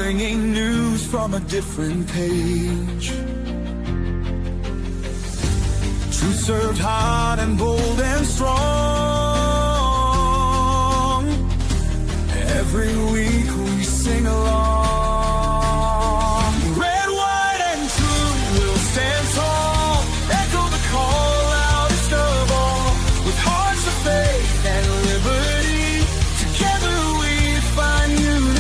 bringing news from a different page. Truth served hot and bold and strong. Every week we sing along. Red, white, and true will stand tall. Echo the call loudest of all. With hearts of faith and liberty, together we find unity.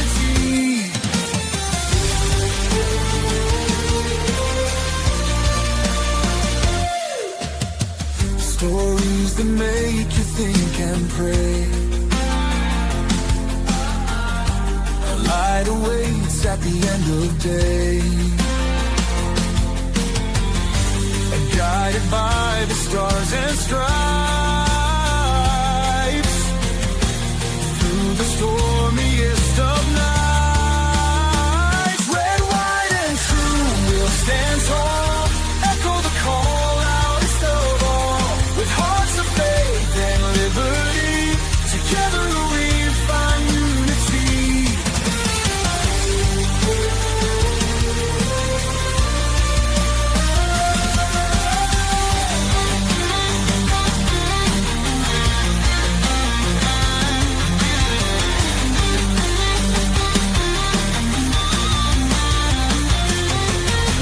Stories that make you think and pray. A light awaits at the end of day. And guided by the stars and stripes, through the stormiest of nights. Red, white, and true will stand tall. Echo the call loudest of all. With hearts of faith and liberty, together we find unity.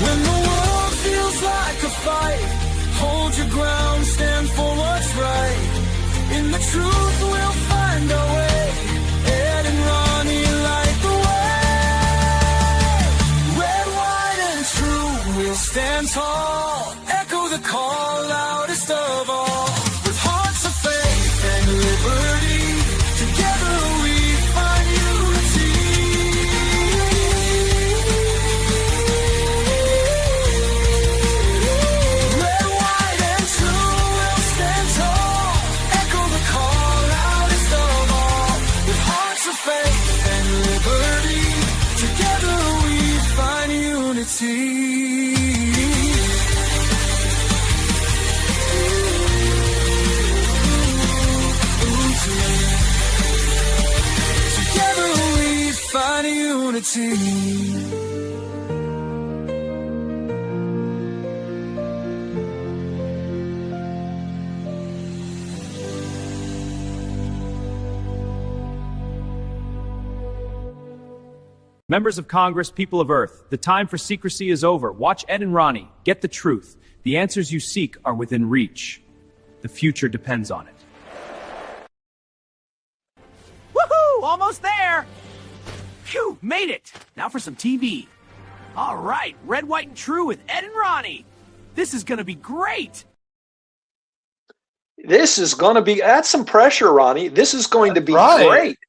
When the world feels like a fight, hold your ground, stand for what's right. In the truth we'll find our way. Ed and Ronnie light the way. Red, white, and true will stand tall. Echo the call loudest of all. With hearts of faith and liberty, together we find unity. Red, white, and true will stand tall. Echo the call loudest of all. With hearts of faith and liberty, together we find unity. Together we find unity. Members of Congress, people of Earth, the time for secrecy is over. Watch Ed and Ronnie. Get the truth. The answers you seek are within reach. The future depends on it. Woohoo! Almost there! Phew! Made it! Now for some TV. All right, Red, White, and True with Ed and Ronnie. This is gonna be great! This is going to be, that's some pressure, Ronnie. This is going to be right. great.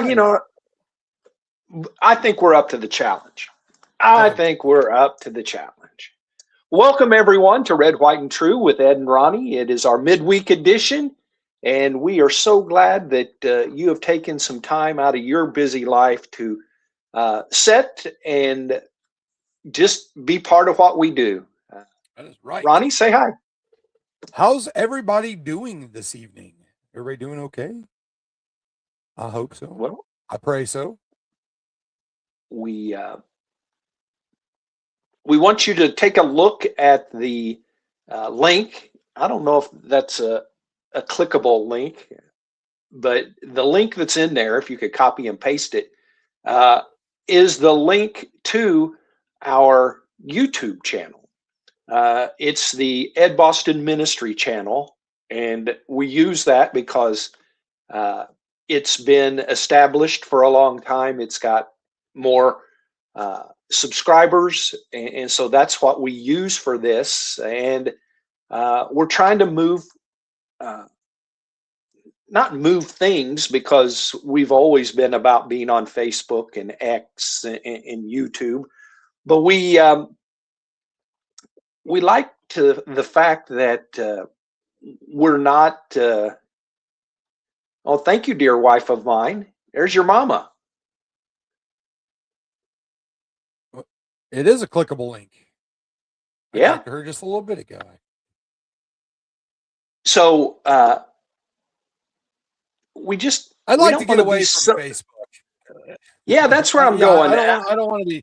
You know, I think we're up to the challenge. I think we're up to the challenge. Welcome, everyone, to Red, White, and True with Ed and Ronnie. It is our midweek edition, and we are so glad that you have taken some time out of your busy life to sit and just be part of what we do. That is right. Ronnie, say hi. How's everybody doing this evening? Everybody doing okay? I hope so. Well, I pray so. we want you to take a look at the link. I don't know if that's a clickable link, but the link that's in there, if you could copy and paste it, is the link to our YouTube channel. It's the Ed Boston Ministry channel, and we use that because it's been established for a long time. It's got more subscribers, and so that's what we use for this. And we're trying to move, not move things, because we've always been about being on Facebook and X and YouTube, but we like the fact that we're not. Oh, thank you, dear wife of mine. There's your mama. It is a clickable link. I Yeah. talked to her just a little bit ago. So we just. I'd we like don't to get wanna away be from Facebook. Yeah, that's where I'm Yeah, going. I don't want to be.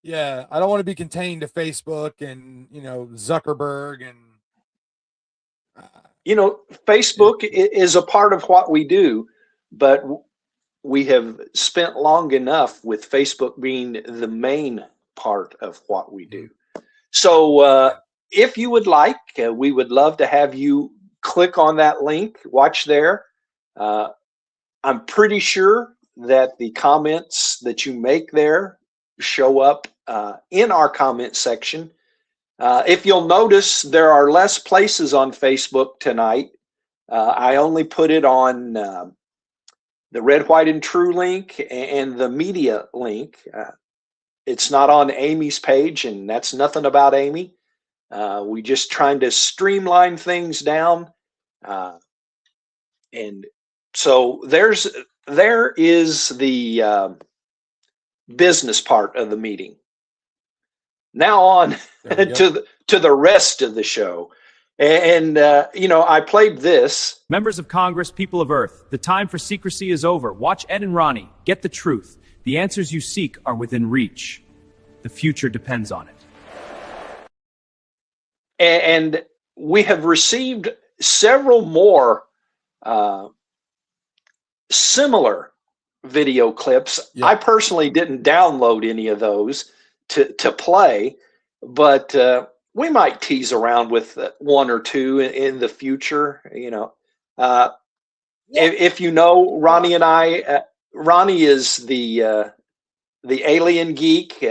Yeah, I don't want to be contained to Facebook and Zuckerberg and You know, Facebook is a part of what we do, but we have spent long enough with Facebook being the main part of what we do. So if you would like, we would love to have you click on that link, watch there. I'm pretty sure that the comments that you make there show up in our comment section. If you'll notice, there are less places on Facebook tonight. I only put it on the Red, White, and True link and the media link. It's not on Amy's page, and that's nothing about Amy. We just trying to streamline things down. And so there is the business part of the meeting. Now on to the rest of the show. And I played this. Members of Congress, people of Earth, the time for secrecy is over. Watch Ed and Ronnie. Get the truth. The answers you seek are within reach. The future depends on it. And we have received several more similar video clips. Yeah. I personally didn't download any of those to play, but we might tease around with one or two in the future. If you know Ronnie and I, Ronnie is the alien geek.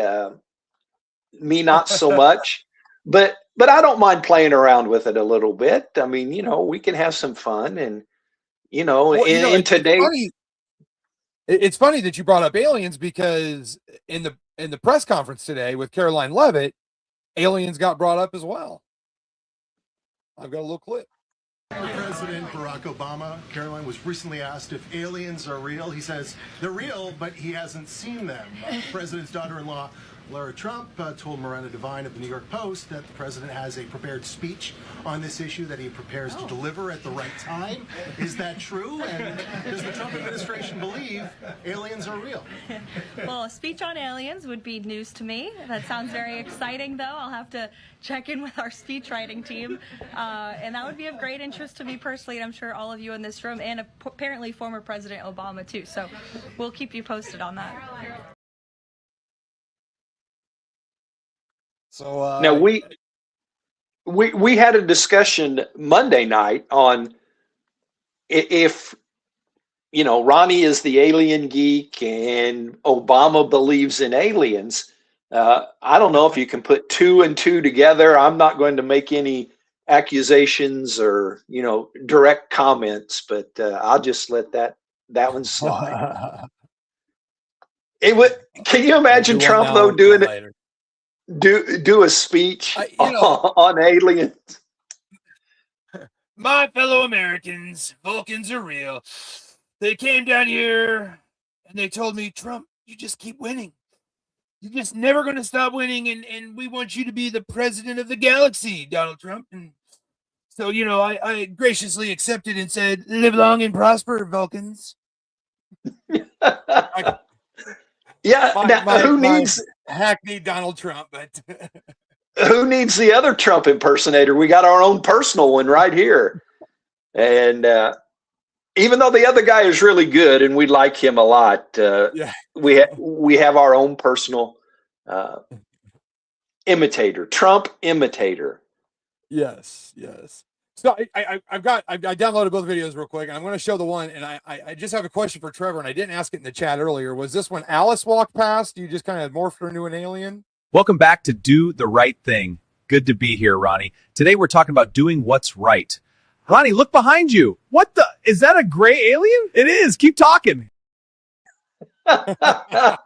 Me, not so much, but I don't mind playing around with it a little bit. I mean, we can have some fun, and in today. It's funny that you brought up aliens, because in the press conference today with Caroline Leavitt, aliens got brought up as well. I've got a little clip. President Barack Obama, Caroline, was recently asked if aliens are real. He says they're real, but he hasn't seen them. The president's daughter-in-law, Lara Trump, told Miranda Devine of the New York Post that the president has a prepared speech on this issue that he prepares to deliver at the right time. Is that true? And does the Trump administration believe aliens are real? Well, a speech on aliens would be news to me. That sounds very exciting, though. I'll have to check in with our speech writing team. And that would be of great interest to me personally, and I'm sure all of you in this room, and apparently former President Obama, too. So we'll keep you posted on that. So now we had a discussion Monday night on if Ronnie is the alien geek and Obama believes in aliens. I don't know if you can put two and two together. I'm not going to make any accusations or direct comments, but I'll just let that one slide. Can you imagine Trump though doing it? Do a speech on aliens. My fellow Americans, Vulcans are real. They came down here and they told me, Trump, you just keep winning. You're just never going to stop winning, and we want you to be the president of the galaxy, Donald Trump. And so, I graciously accepted and said, live long and prosper, Vulcans. Who needs hackney Donald Trump? But who needs the other Trump impersonator? We got our own personal one right here. And even though the other guy is really good and we like him a lot, we have our own personal imitator, Trump imitator. Yes. So I downloaded both videos real quick, and I'm going to show the one, and I just have a question for Trevor, and I didn't ask it in the chat earlier. Was this when Alice walked past? You just kind of morphed her into an alien? Welcome back to Do the Right Thing. Good to be here, Ronnie. Today we're talking about doing what's right. Ronnie, look behind you. What the? Is that a gray alien? It is. Keep talking. Now,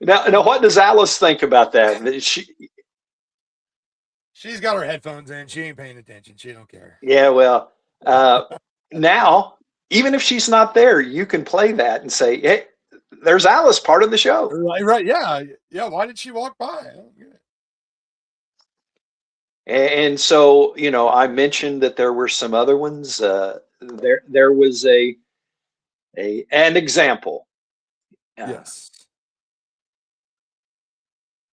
what does Alice think about that? She's got her headphones in. She ain't paying attention. She don't care. Yeah, well, now, even if she's not there, you can play that and say, hey, there's Alice, part of the show. Right, yeah. Why did she walk by? And so, I mentioned that there were some other ones. There was an example. Yes.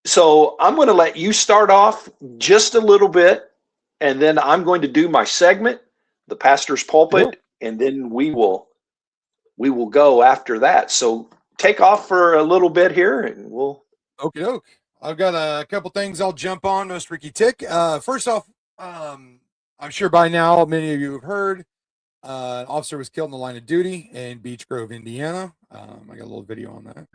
So I'm going to let you start off just a little bit, and then I'm going to do my segment, the pastor's pulpit, Sure. and then we will go after that. So take off for a little bit here, and we'll. Okie doke. I've got a couple things I'll jump on, Mr. Ricky Tick. First off, I'm sure by now many of you have heard an officer was killed in the line of duty in Beech Grove, Indiana. I got a little video on that.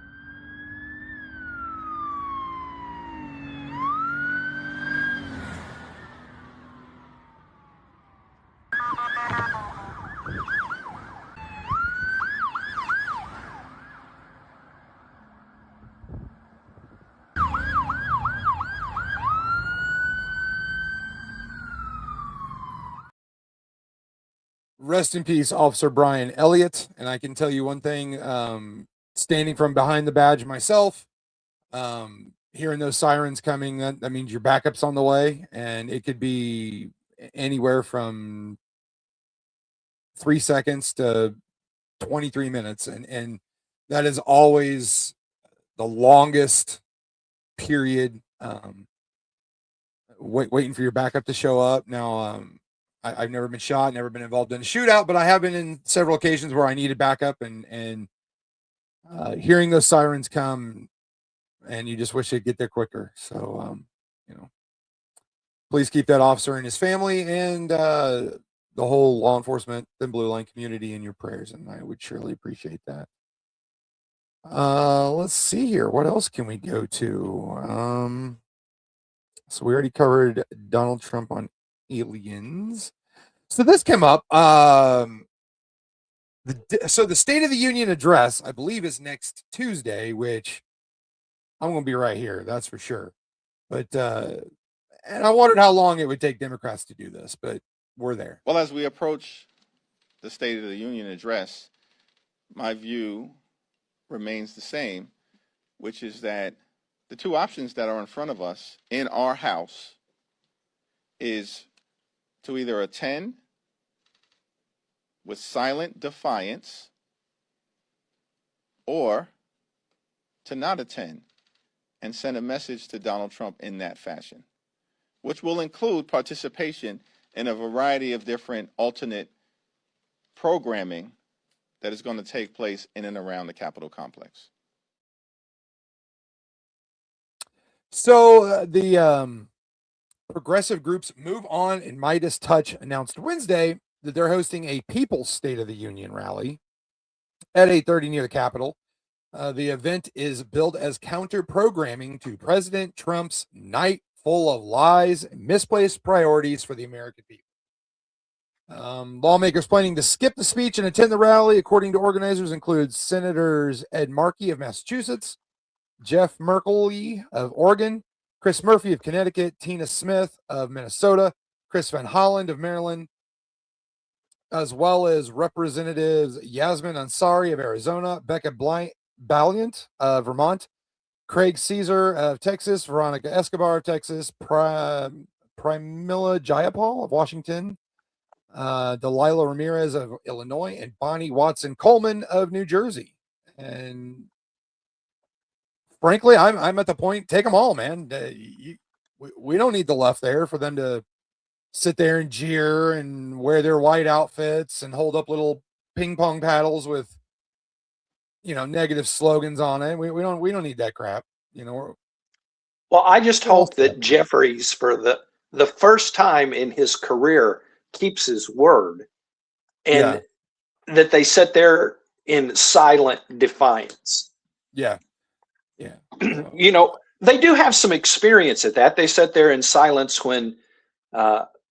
Rest in peace, Officer Brian Elliott. And I can tell you one thing, standing from behind the badge myself, hearing those sirens coming, that means your backup's on the way, and it could be anywhere from 3 seconds to 23 minutes. And that is always the longest period, waiting for your backup to show up. Now, I've never been shot, never been involved in a shootout, but I have been in several occasions where I needed backup, and hearing those sirens come, and you just wish they'd get there quicker. So, please keep that officer and his family and the whole law enforcement and Blue Line community in your prayers, and I would surely appreciate that. Let's see here. What else can we go to? So we already covered Donald Trump on aliens. So this came up. So the State of the Union address, I believe, is next Tuesday, which I'm going to be right here. That's for sure. But and I wondered how long it would take Democrats to do this, but we're there. Well, as we approach the State of the Union address, my view remains the same, which is that the two options that are in front of us in our House is to either attend with silent defiance or to not attend and send a message to Donald Trump in that fashion, which will include participation in a variety of different alternate programming that is going to take place in and around the Capitol complex. So the progressive groups Move On and Midas Touch announced Wednesday that they're hosting a People's State of the Union rally at 8:30 near the Capitol. The event is billed as counter-programming to President Trump's night full of lies and misplaced priorities for the American people. Lawmakers planning to skip the speech and attend the rally, according to organizers, include Senators Ed Markey of Massachusetts, Jeff Merkley of Oregon, Chris Murphy of Connecticut, Tina Smith of Minnesota, Chris Van Holland of Maryland, as well as Representatives Yasmin Ansari of Arizona, Becca Balliant of Vermont, Craig Caesar of Texas, Veronica Escobar of Texas, Pramila Jayapal of Washington, Delilah Ramirez of Illinois, and Bonnie Watson Coleman of New Jersey. And frankly, I'm at the point, take them all, man. We don't need the left there for them to sit there and jeer and wear their white outfits and hold up little ping pong paddles with, negative slogans on it. We don't need that crap. Well, I just hope that Jeffries, for the first time in his career, keeps his word, and that they sit there in silent defiance. Yeah. They do have some experience at that. They sat there in silence when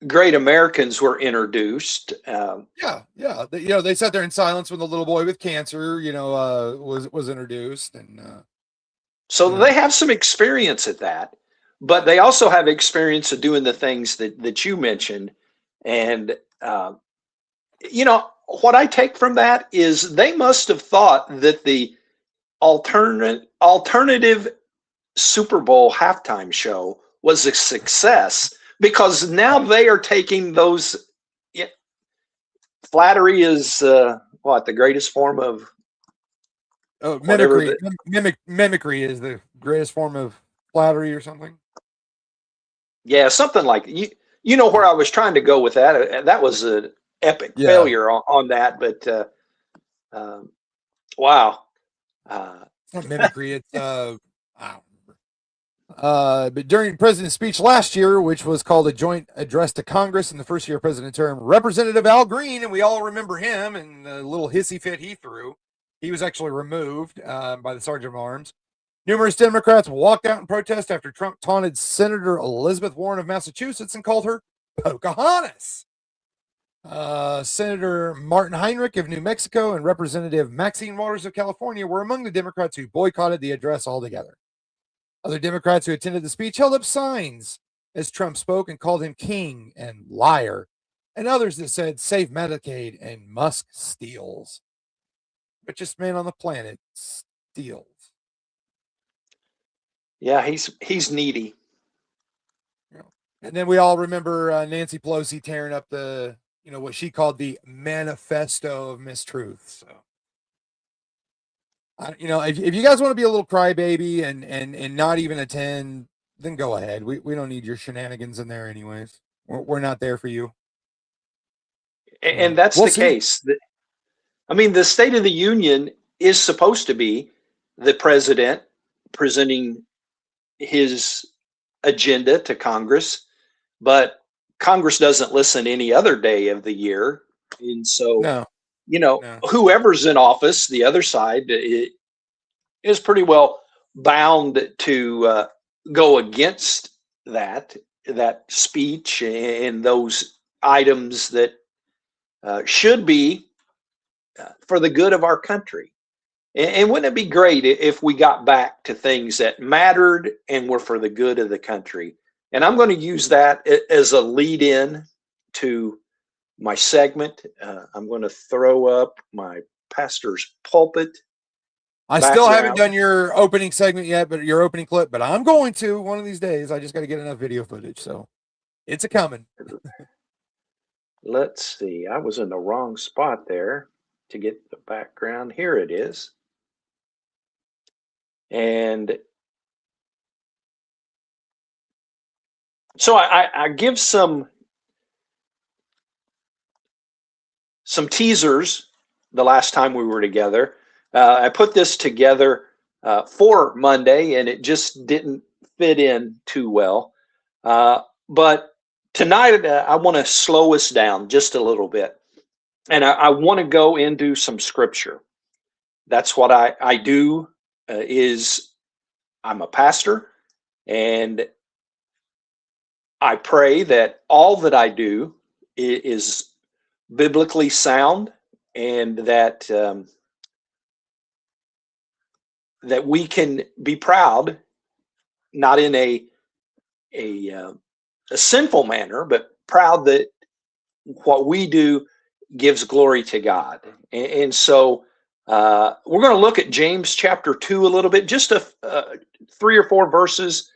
Great Americans were introduced. They sat there in silence when the little boy with cancer, was introduced, and so they have some experience at that. But they also have experience of doing the things that you mentioned, and what I take from that is they must have thought that the alternative Super Bowl halftime show was a success, because now they are taking those. Flattery is the greatest form of Oh, whatever mimicry is the greatest form of flattery or something. Yeah, something like you. You know where I was trying to go with that. That was an epic Yeah. failure on that. But um, wow. It's not mimicry. It's I don't remember. But during the president's speech last year, which was called a joint address to Congress in the first year of president term, Representative Al Green, and we all remember him and the little hissy fit he threw. He was actually removed by the Sergeant of Arms. Numerous Democrats walked out in protest after Trump taunted Senator Elizabeth Warren of Massachusetts and called her Pocahontas. Senator Martin Heinrich of New Mexico and Representative Maxine Waters of California were among the Democrats who boycotted the address altogether. Other Democrats who attended the speech held up signs as Trump spoke and called him king and liar, and others that said save Medicaid and Musk steals. Richest man on the planet steals. Yeah, he's needy. And then we all remember Nancy Pelosi tearing up the, what she called the manifesto of mistruth. So, if you guys want to be a little crybaby and not even attend, then go ahead. We don't need your shenanigans in there anyways. We're not there for you. And that's We'll the see. case. I mean, the State of the Union is supposed to be the president presenting his agenda to Congress, but Congress doesn't listen any other day of the year. And so, No. whoever's in office, the other side is pretty well bound to go against that speech and those items that should be for the good of our country. And wouldn't it be great if we got back to things that mattered and were for the good of the country? And I'm going to use that as a lead in to my segment. I'm going to throw up my pastor's pulpit. I still haven't done your opening segment yet, but your opening clip, but I'm going to one of these days. I just got to get enough video footage. So it's a coming. Let's see. I was in the wrong spot there to get the background. Here it is. And so I give some teasers the last time we were together. I put this together for Monday, and it just didn't fit in too well. But tonight, I want to slow us down just a little bit. And I want to go into some scripture. That's what I do. I'm a pastor, and I pray that all that I do is biblically sound, and that that we can be proud, not in a sinful manner, but proud that what we do gives glory to God. And so we're going to look at James chapter 2 a little bit, just 3 or 4 verses.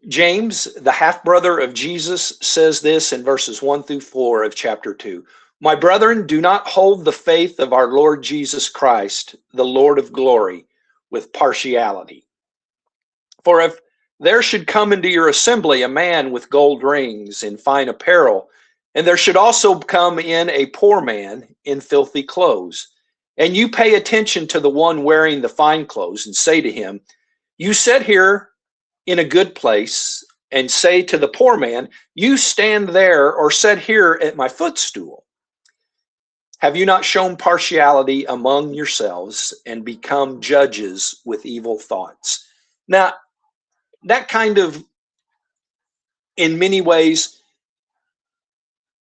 James, the half-brother of Jesus, says this in verses 1 through 4 of chapter 2. My brethren, do not hold the faith of our Lord Jesus Christ, the Lord of glory, with partiality. For if there should come into your assembly a man with gold rings and fine apparel, and there should also come in a poor man in filthy clothes, and you pay attention to the one wearing the fine clothes, and say to him, you sit here in a good place, and say to the poor man, you stand there or sit here at my footstool. Have you not shown partiality among yourselves and become judges with evil thoughts? Now, that kind of, in many ways,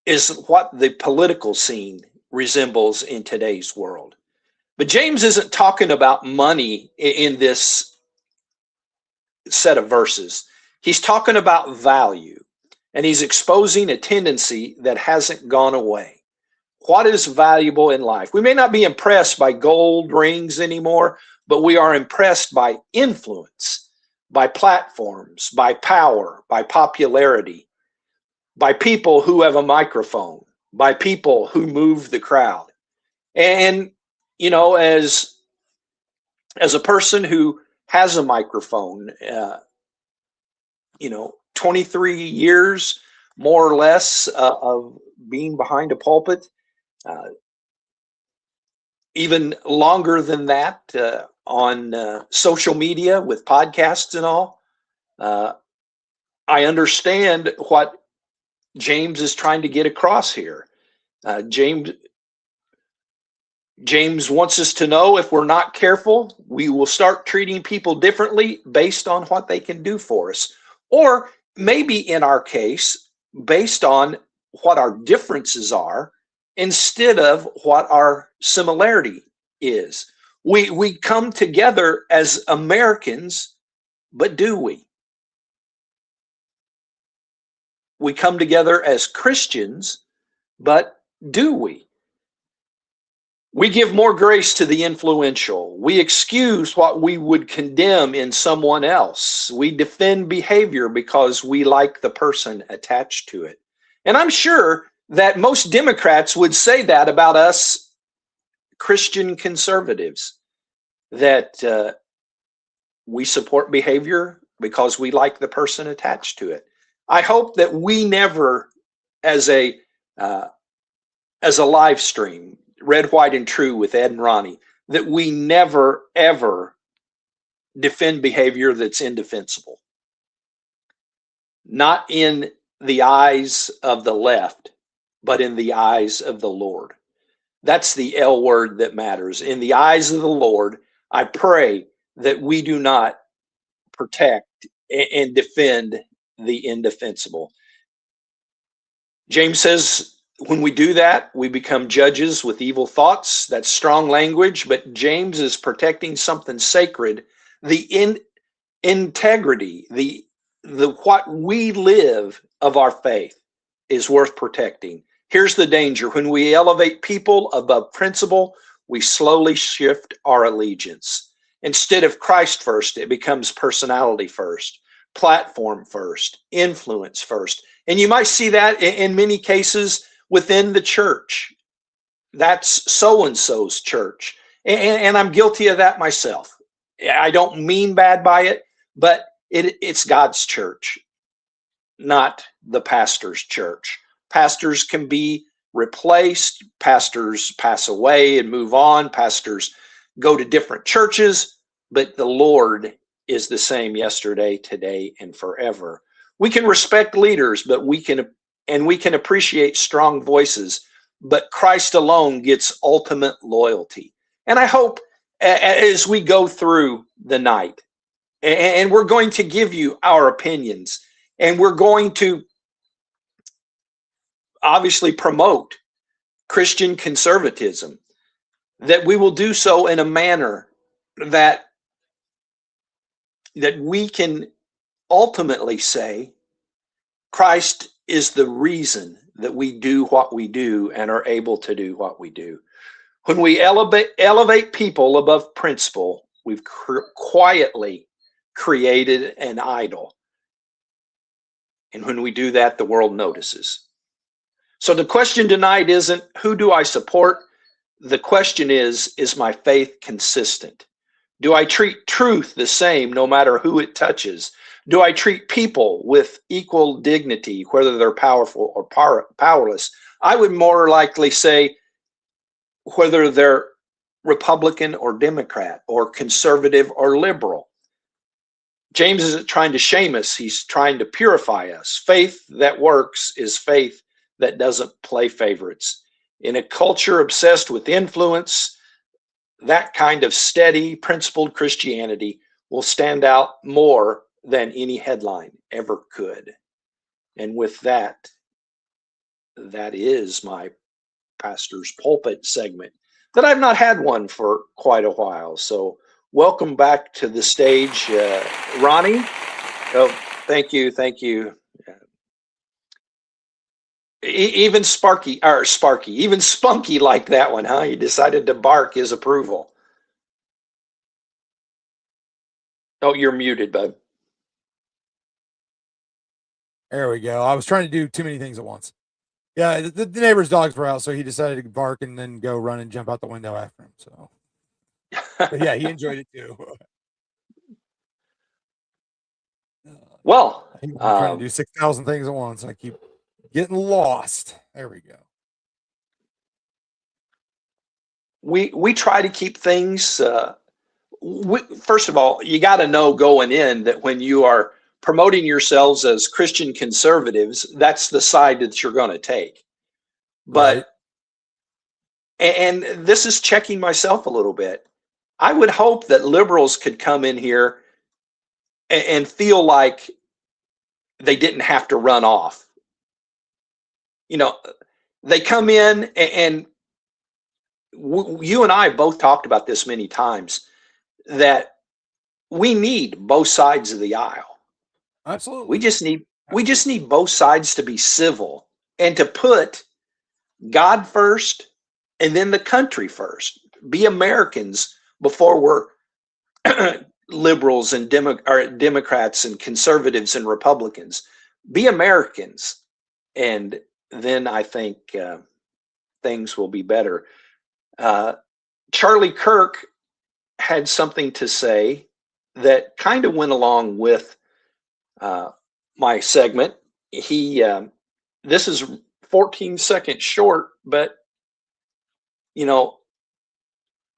is what the political scene resembles in today's world. But James isn't talking about money in this set of verses. He's talking about value, and he's exposing a tendency that hasn't gone away. What is valuable in life? We may not be impressed by gold rings anymore, but we are impressed by influence, by platforms, by power, by popularity, by people who have a microphone, by people who move the crowd. And, you know, as a person who has a microphone, you know, 23 years more or less of being behind a pulpit, uh, even longer than that on social media with podcasts and all. I understand what James is trying to get across here. James wants us to know if we're not careful, we will start treating people differently based on what they can do for us. Or maybe in our case, based on what our differences are instead of what our similarity is. We come together as Americans, but do we? We come together as Christians, but do we? We give more grace to the influential. We excuse what we would condemn in someone else. We defend behavior because we like the person attached to it. And I'm sure that most Democrats would say that about us Christian conservatives, that we support behavior because we like the person attached to it. I hope that we never, as a live stream, Red, White, and True with Ed and Ronnie, that we never, ever defend behavior that's indefensible. Not in the eyes of the left, but in the eyes of the Lord. That's the L word that matters. In the eyes of the Lord, I pray that we do not protect and defend the indefensible. James says, when we do that, we become judges with evil thoughts. That's strong language, but James is protecting something sacred. The integrity, the what we live of our faith is worth protecting. Here's the danger. When we elevate people above principle, we slowly shift our allegiance. Instead of Christ first, it becomes personality first, platform first, influence first. And you might see that in many cases within the church. That's so-and-so's church. And I'm guilty of that myself. I don't mean bad by it, but it's God's church, not the pastor's church. Pastors can be replaced. Pastors pass away and move on. Pastors go to different churches, but the Lord is the same yesterday, today, and forever. We can respect leaders, but we can appreciate strong voices, but Christ alone gets ultimate loyalty. And I hope as we go through the night, and we're going to give you our opinions, and we're going to obviously promote Christian conservatism, that we will do so in a manner that we can ultimately say Christ is the reason that we do what we do and are able to do what we do. When we elevate people above principle, we've quietly created an idol. And when we do that, the world notices. So the question tonight isn't, who do I support? The question is my faith consistent? Do I treat truth the same no matter who it touches? Do I treat people with equal dignity, whether they're powerful or powerless? I would more likely say whether they're Republican or Democrat or conservative or liberal. James isn't trying to shame us. He's trying to purify us. Faith that works is faith that doesn't play favorites. In a culture obsessed with influence, that kind of steady, principled Christianity will stand out more than any headline ever could. And with that, that is my pastor's pulpit segment that I've not had one for quite a while. So welcome back to the stage, Ronnie. Oh, thank you. Even even Spunky like that one, huh? He decided to bark his approval. Oh, you're muted, bud. There we go. I was trying to do too many things at once. Yeah, the neighbor's dogs were out, so he decided to bark and then go run and jump out the window after him. So, but yeah, he enjoyed it too. Well, I'm trying to do 6,000 things at once. I keep getting lost. There we go. we try to keep things. First of all, you got to know going in that when you are promoting yourselves as Christian conservatives, that's the side that you're going to take. But Right. and this is checking myself a little bit. I would hope that liberals could come in here and feel like they didn't have to run off. You know, they come in and you and I both talked about this many times, that we need both sides of the aisle. Absolutely. We just need both sides to be civil and to put God first and then the country first. Be Americans before we're liberals and Democrats and conservatives and Republicans. Be Americans, and then I think things will be better. Charlie Kirk had something to say that kind of went along with my segment. This is 14 seconds short, but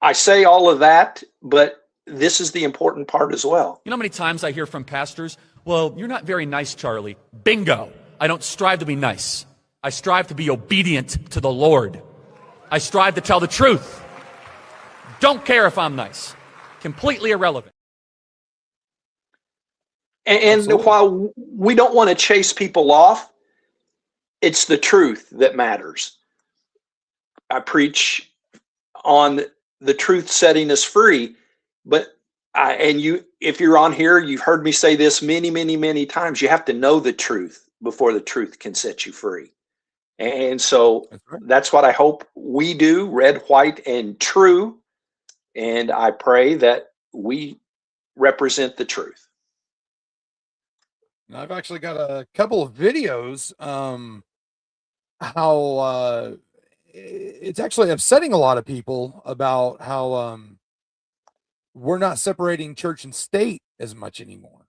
I say all of that, but this is the important part as well. You know how many times I hear from pastors, well, you're not very nice, Charlie. Bingo. I don't strive to be nice. I strive to be obedient to the Lord. I strive to tell the truth. Don't care if I'm nice. Completely irrelevant. And while we don't want to chase people off, it's the truth that matters. I preach on the truth setting us free, but if you're on here, you've heard me say this many, many, many times. You have to know the truth before the truth can set you free. And so that's what I hope we do, red, white, and true. And I pray that we represent the truth. I've actually got a couple of videos. How it's actually upsetting a lot of people about how we're not separating church and state as much anymore.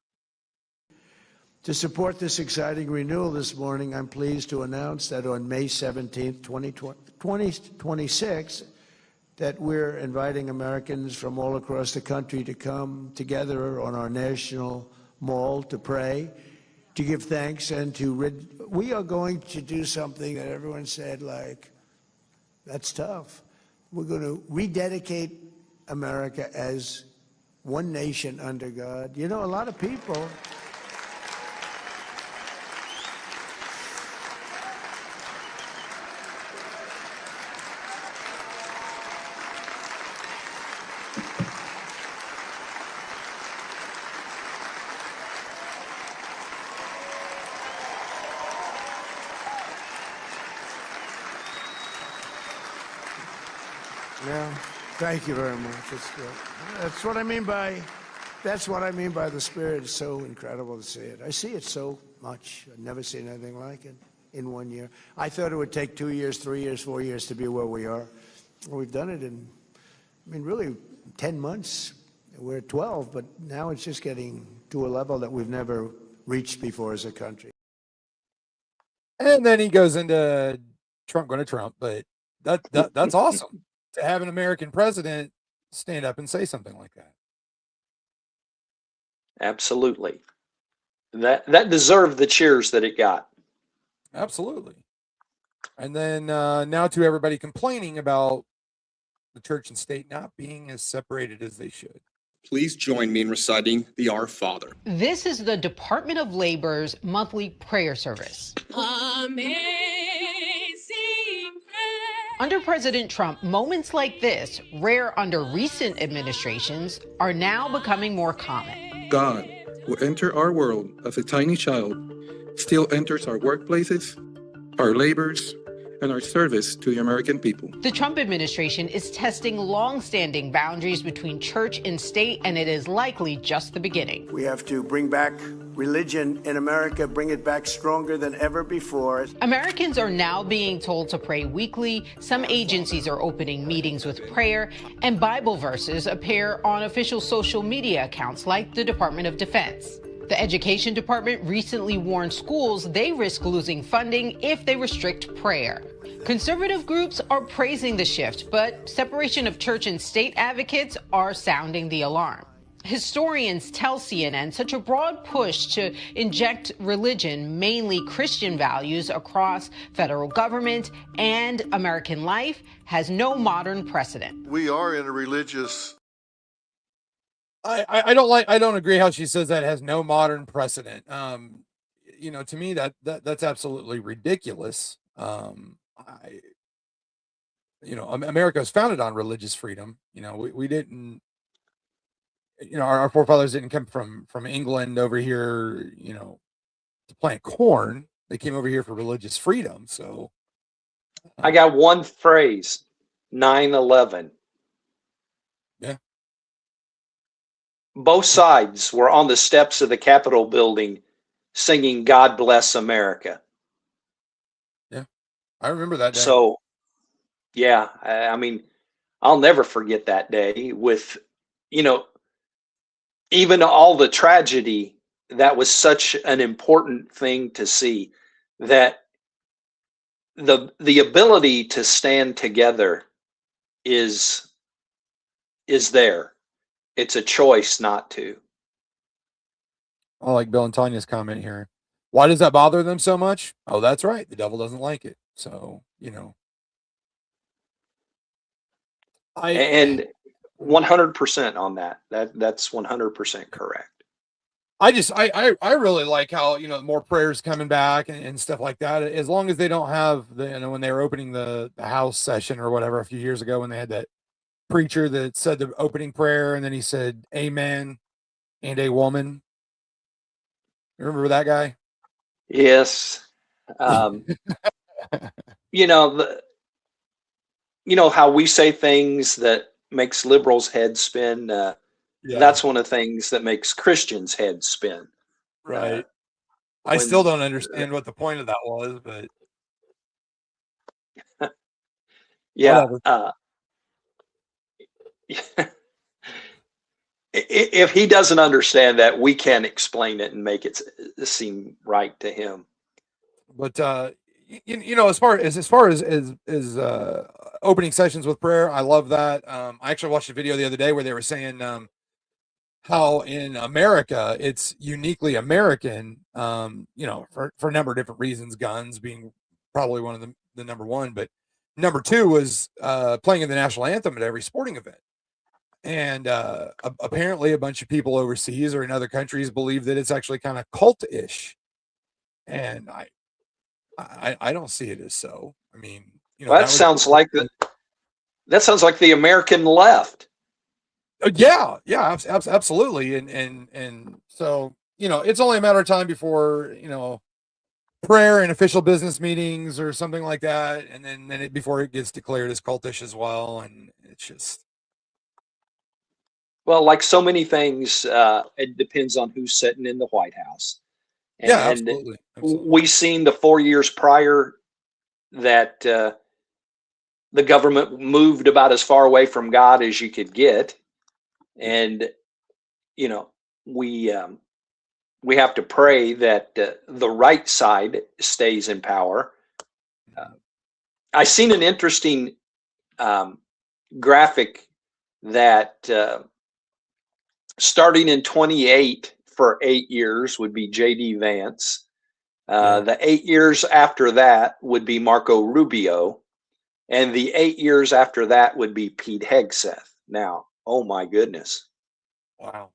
To support this exciting renewal this morning, I'm pleased to announce that on May 17th, 2026, that we're inviting Americans from all across the country to come together on our national mall to pray, to give thanks, and we are going to do something that everyone said, like, that's tough. We're going to rededicate America as one nation under God. A lot of people... Yeah, thank you very much. That's what I mean by the Spirit. It's so incredible to see it. I see it so much. I've never seen anything like it in 1 year. I thought it would take 2 years, 3 years, 4 years to be where we are. Well, we've done it in, really 10 months. We're at 12, but now it's just getting to a level that we've never reached before as a country. And then he goes into Trump going to Trump, but that's awesome to have an American president stand up and say something like that. Absolutely. That deserved the cheers that it got. Absolutely. And then now to everybody complaining about the church and state not being as separated as they should. Please join me in reciting the Our Father. This is the Department of Labor's monthly prayer service. Amazing Grace. Under President Trump, moments like this, rare under recent administrations, are now becoming more common. God, who entered our world as a tiny child, still enters our workplaces, our labors, and our service to the American people. The Trump administration is testing long-standing boundaries between church and state, and it is likely just the beginning. We have to bring back religion in America, bring it back stronger than ever before. Americans are now being told to pray weekly. Some agencies are opening meetings with prayer, and Bible verses appear on official social media accounts like the Department of Defense. The Education Department recently warned schools they risk losing funding if they restrict prayer. Conservative groups are praising the shift, but separation of church and state advocates are sounding the alarm. Historians tell CNN such a broad push to inject religion, mainly Christian values, across federal government and American life has no modern precedent. We are in a religious. I don't agree how she says that has no modern precedent. To me that's absolutely ridiculous. America was founded on religious freedom. We didn't. Our forefathers didn't come from England over here, to plant corn. They came over here for religious freedom. So I got one phrase, 9/11. Yeah. Both sides were on the steps of the Capitol building singing God Bless America. Yeah. I remember that day. So, yeah, I mean, I'll never forget that day with, even all the tragedy. That was such an important thing to see, that the ability to stand together is there. It's a choice not to. I like Bill and Tanya's comment here. Why does that bother them so much? Oh, that's right. The devil doesn't like it. So, And 100% on that. That's 100% correct. I really like how, more prayers coming back and stuff like that. As long as they don't have when they were opening the house session or whatever a few years ago, when they had that preacher that said the opening prayer and then he said amen and a woman. Remember that guy? Yes. How we say things that makes liberals' heads spin. That's one of the things that makes Christians' heads spin. Right. I still don't understand what the point of that was, but yeah. If he doesn't understand that, we can't explain it and make it seem right to him. But as far as opening sessions with prayer, I love that. I actually watched a video the other day where they were saying how in America it's uniquely American, for a number of different reasons, guns being probably one of the number one, but number two was playing in the national anthem at every sporting event. And apparently a bunch of people overseas or in other countries believe that it's actually kind of cult-ish. And I don't see it as so. I mean, that sounds like the American left. Yeah, absolutely. And so, it's only a matter of time before, prayer and official business meetings or something like that. And then before it gets declared as cultish as well. And it's just. Well, like so many things, it depends on who's sitting in the White House. And yeah, absolutely. We've seen the 4 years prior that the government moved about as far away from God as you could get. And, we have to pray that the right side stays in power. I seen an interesting graphic that starting in 28 for 8 years would be J.D. Vance. The 8 years after that would be Marco Rubio. And the 8 years after that would be Pete Hegseth. Now, oh my goodness. Wow.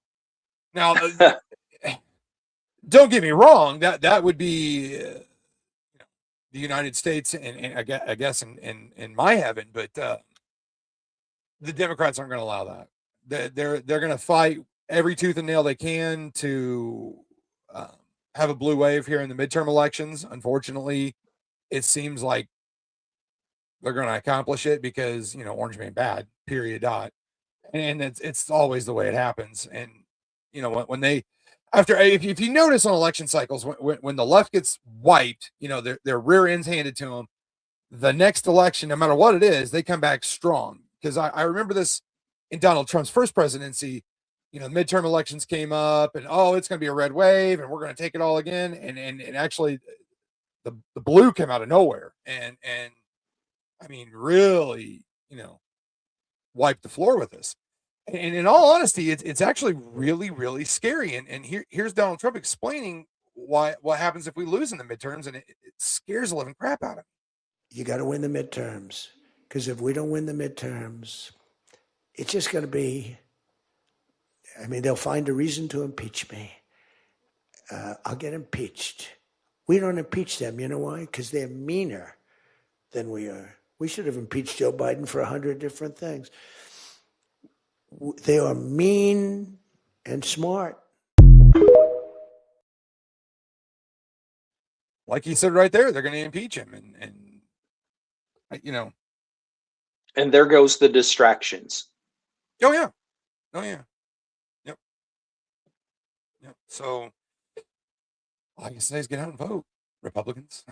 Now, don't get me wrong. That would be the United States and I guess in my heaven, but the Democrats aren't going to allow that. They're going to fight every tooth and nail they can to have a blue wave here in the midterm elections. Unfortunately, it seems like they're going to accomplish it because, Orange Man bad, period, dot. And it's always the way it happens. And, when they, if you notice on election cycles, when the left gets wiped, their rear ends handed to them, the next election, no matter what it is, they come back strong. Because I remember this in Donald Trump's first presidency. The midterm elections came up, and it's going to be a red wave, and we're going to take it all again. And actually, the blue came out of nowhere, and I mean, really, wiped the floor with us. And in all honesty, it's actually really, really scary. And here's Donald Trump explaining what happens if we lose in the midterms, and it scares the living crap out of me. You got to win the midterms, because if we don't win the midterms, it's just going to be, they'll find a reason to impeach me. I'll get impeached. We don't impeach them. You know why? Because they're meaner than we are. We should have impeached Joe Biden for 100 different things. They are mean and smart. Like he said right there, they're going to impeach him. And And there goes the distractions. Oh, yeah. Yep. So all I can say is get out and vote, Republicans.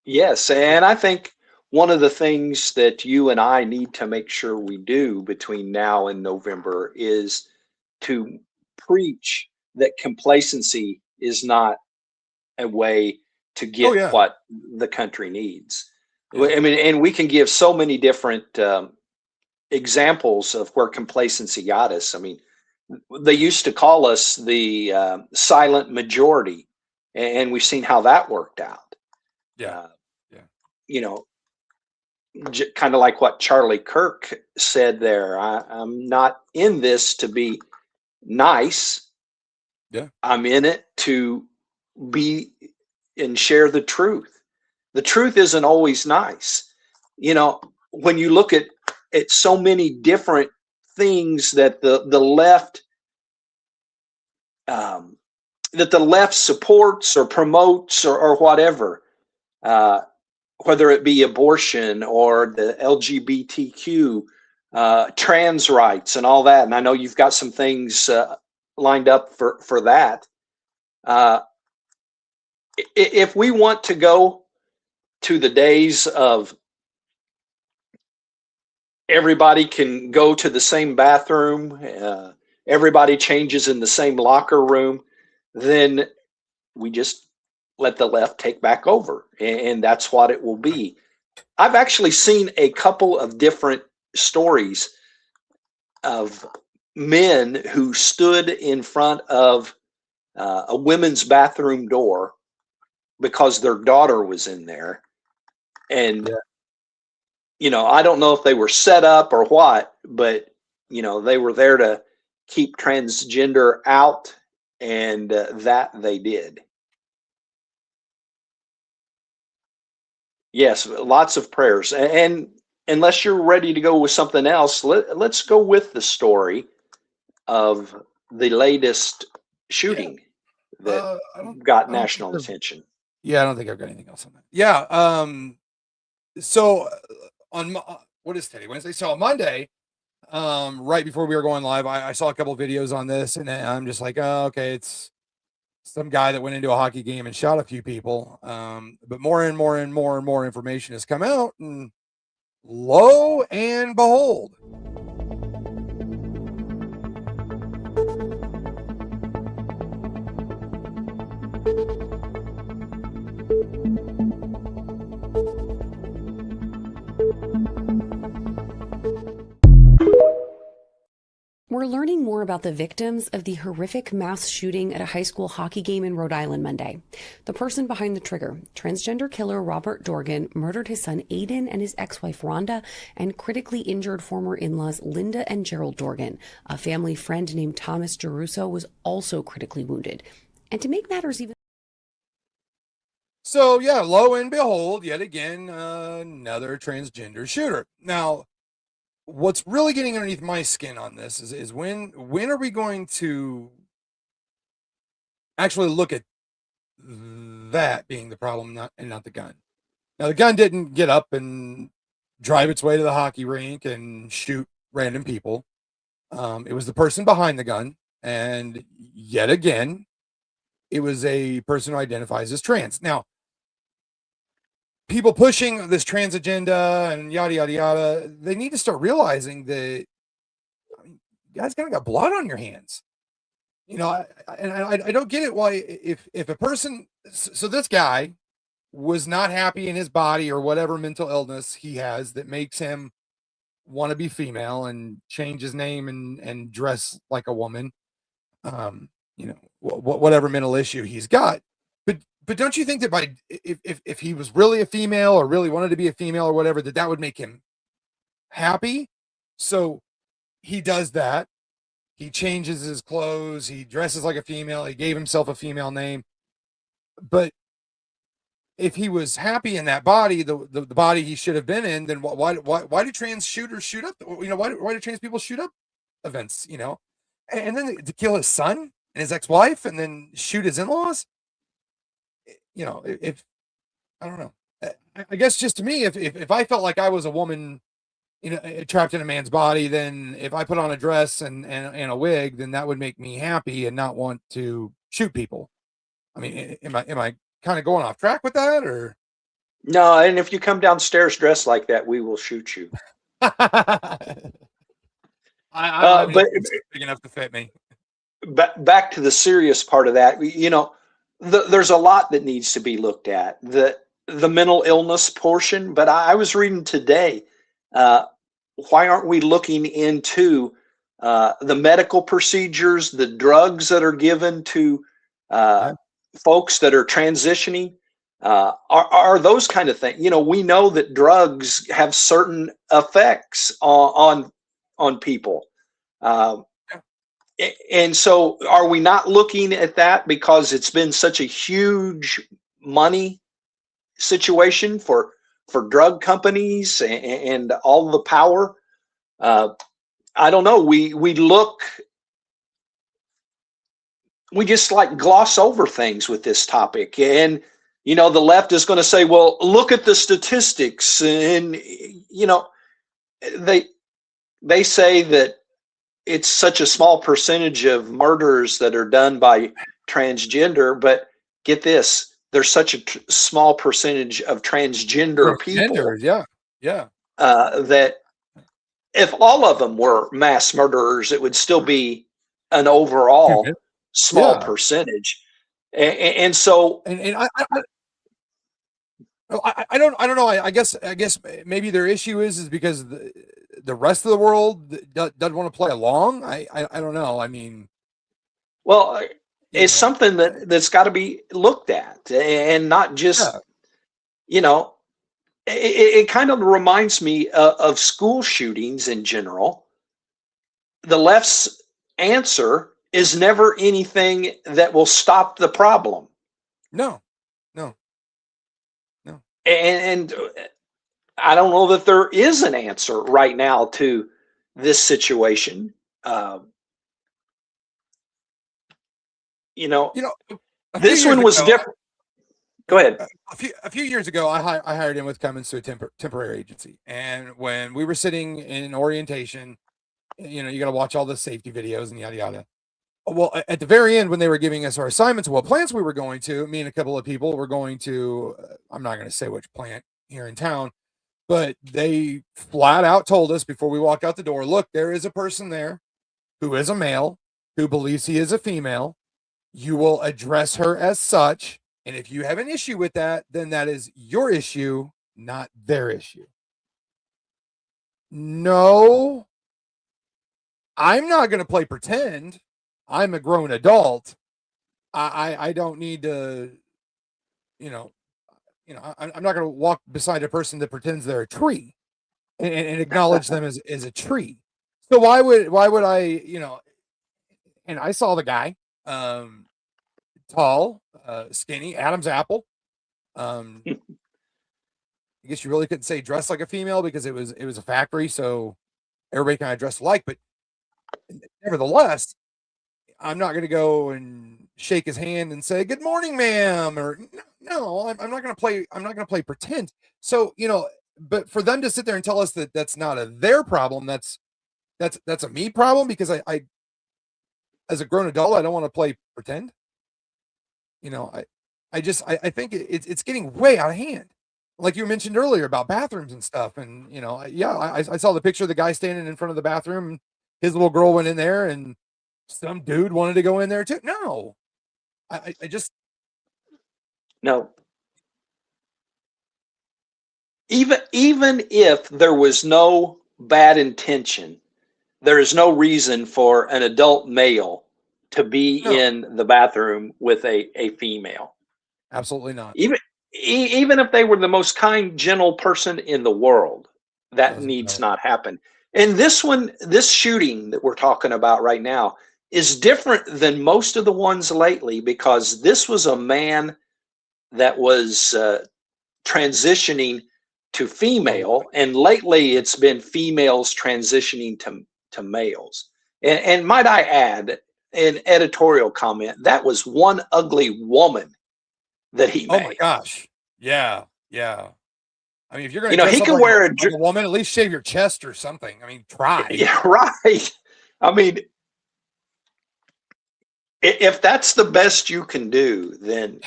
Yes, and I think one of the things that you and I need to make sure we do between now and November is to preach that complacency is not a way to get what the country needs. Yeah. And we can give so many different examples of where complacency got us. They used to call us the silent majority, and we've seen how that worked out. Yeah. Kind of like what Charlie Kirk said there. I'm not in this to be nice. Yeah. I'm in it to be and share the truth. The truth isn't always nice. When you look at so many different things that the left supports or promotes or whatever, whether it be abortion or the LGBTQ, trans rights and all that. And I know you've got some things lined up for that. If we want to go to the days of everybody can go to the same bathroom, everybody changes in the same locker room, then we just let the left take back over, and that's what it will be. I've actually seen a couple of different stories of men who stood in front of a women's bathroom door because their daughter was in there. And, I don't know if they were set up or what, but, they were there to keep transgender out, and that they did. Yes, lots of prayers. And unless you're ready to go with something else, let's go with the story of the latest shooting that got national attention. Yeah, I don't think I've got anything else on that. Yeah. So on what is today? Wednesday. So on Monday, right before we were going live, I saw a couple of videos on this, and I'm just like, oh, okay, it's some guy that went into a hockey game and shot a few people. But more and more information has come out, and lo and behold, We're learning more about the victims of the horrific mass shooting at a high school hockey game in Rhode Island Monday. The person behind the trigger, transgender killer Robert Dorgan, murdered his son Aiden and his ex-wife Rhonda, and critically injured former in-laws Linda and Gerald Dorgan. A family friend named Thomas Geruso was also critically wounded. And to make matters even... So yeah, lo and behold, yet again, another transgender shooter. Now, what's really getting underneath my skin on this is when are we going to actually look at that being the problem, not the gun? Now, the gun didn't get up and drive its way to the hockey rink and shoot random people. It was the person behind the gun, and yet again, it was a person who identifies as trans. Now, people pushing this trans agenda and yada yada yada, they need to start realizing that, I mean, you guys kind of got blood on your hands. You know, I don't get it why if a person, so this guy was not happy in his body or whatever mental illness he has that makes him want to be female and change his name and dress like a woman, you know, whatever mental issue he's got. But don't you think that by if he was really a female or really wanted to be a female or whatever, that would make him happy? So he does that. He changes his clothes. He dresses like a female. He gave himself a female name. But if he was happy in that body, the body he should have been in, then why do trans shooters shoot up? You know, why do trans people shoot up events? You know, and then to kill his son and his ex-wife, and then shoot his in-laws. You know, if I don't know, I guess just to me, if I felt like I was a woman, you know, trapped in a man's body, then if I put on a dress and a wig, then that would make me happy and not want to shoot people. I mean, am I kind of going off track with that, or? No, and if you come downstairs dressed like that, we will shoot you. But it's big enough to fit me. Back to the serious part of that, you know, there's a lot that needs to be looked at. The mental illness portion, but I was reading today, why aren't we looking into the medical procedures, the drugs that are given to folks that are transitioning? Are those kind of things? You know, we know that drugs have certain effects on people. And so are we not looking at that because it's been such a huge money situation for drug companies and all the power? I don't know. We just like gloss over things with this topic. And, you know, the left is going to say, well, look at the statistics. And, you know, they say that it's such a small percentage of murders that are done by transgender, but get this, there's such a small percentage of transgender people. Yeah. That if all of them were mass murderers, it would still be an overall small percentage. And so, I don't know. I guess maybe their issue is because the rest of the world doesn't want to play along. I don't know. I mean, well, it's something that's got to be looked at, and not just, you know, it kind of reminds me of school shootings in general. The left's answer is never anything that will stop the problem. No. And I don't know that there is an answer right now to this situation. You know, this one was different. Go ahead. A few years ago, I hired in with Cummins to a temporary agency, and when we were sitting in orientation, you know, you got to watch all the safety videos and yada yada. Well, at the very end, when they were giving us our assignments, what plants we were going to, me and a couple of people were going to, I'm not going to say which plant here in town, but they flat out told us before we walked out the door, look, there is a person there who is a male who believes he is a female. You will address her as such. And if you have an issue with that, then that is your issue, not their issue. No, I'm not going to play pretend. I'm a grown adult. I don't need to, I'm not going to walk beside a person that pretends they're a tree and acknowledge them as a tree. So why would I, and I saw the guy, tall, skinny, Adam's apple. I guess you really couldn't say dressed like a female because it was a factory. So everybody kind of dressed alike, but nevertheless, I'm not going to go and shake his hand and say, good morning, ma'am. Or no, I'm not going to play. I'm not going to play pretend. So, but for them to sit there and tell us that that's not their problem, that's a me problem, because I as a grown adult, I don't want to play pretend. I think it's getting way out of hand. Like you mentioned earlier about bathrooms and stuff. And, I saw the picture of the guy standing in front of the bathroom. His little girl went in there and some dude wanted to go in there too. No, I just. No. Even if there was no bad intention, there is no reason for an adult male to be in the bathroom with a female. Absolutely not. Even if they were the most kind, gentle person in the world, that needs not happen. And this shooting that we're talking about right now is different than most of the ones lately, because this was a man that was transitioning to female, and lately it's been females transitioning to males. And might I add, an editorial comment, that was one ugly woman that he made. Oh my gosh. Yeah. I mean, if you're going to, he can wear like a woman, at least shave your chest or something. I mean, try. Yeah, right. I mean, if that's the best you can do, then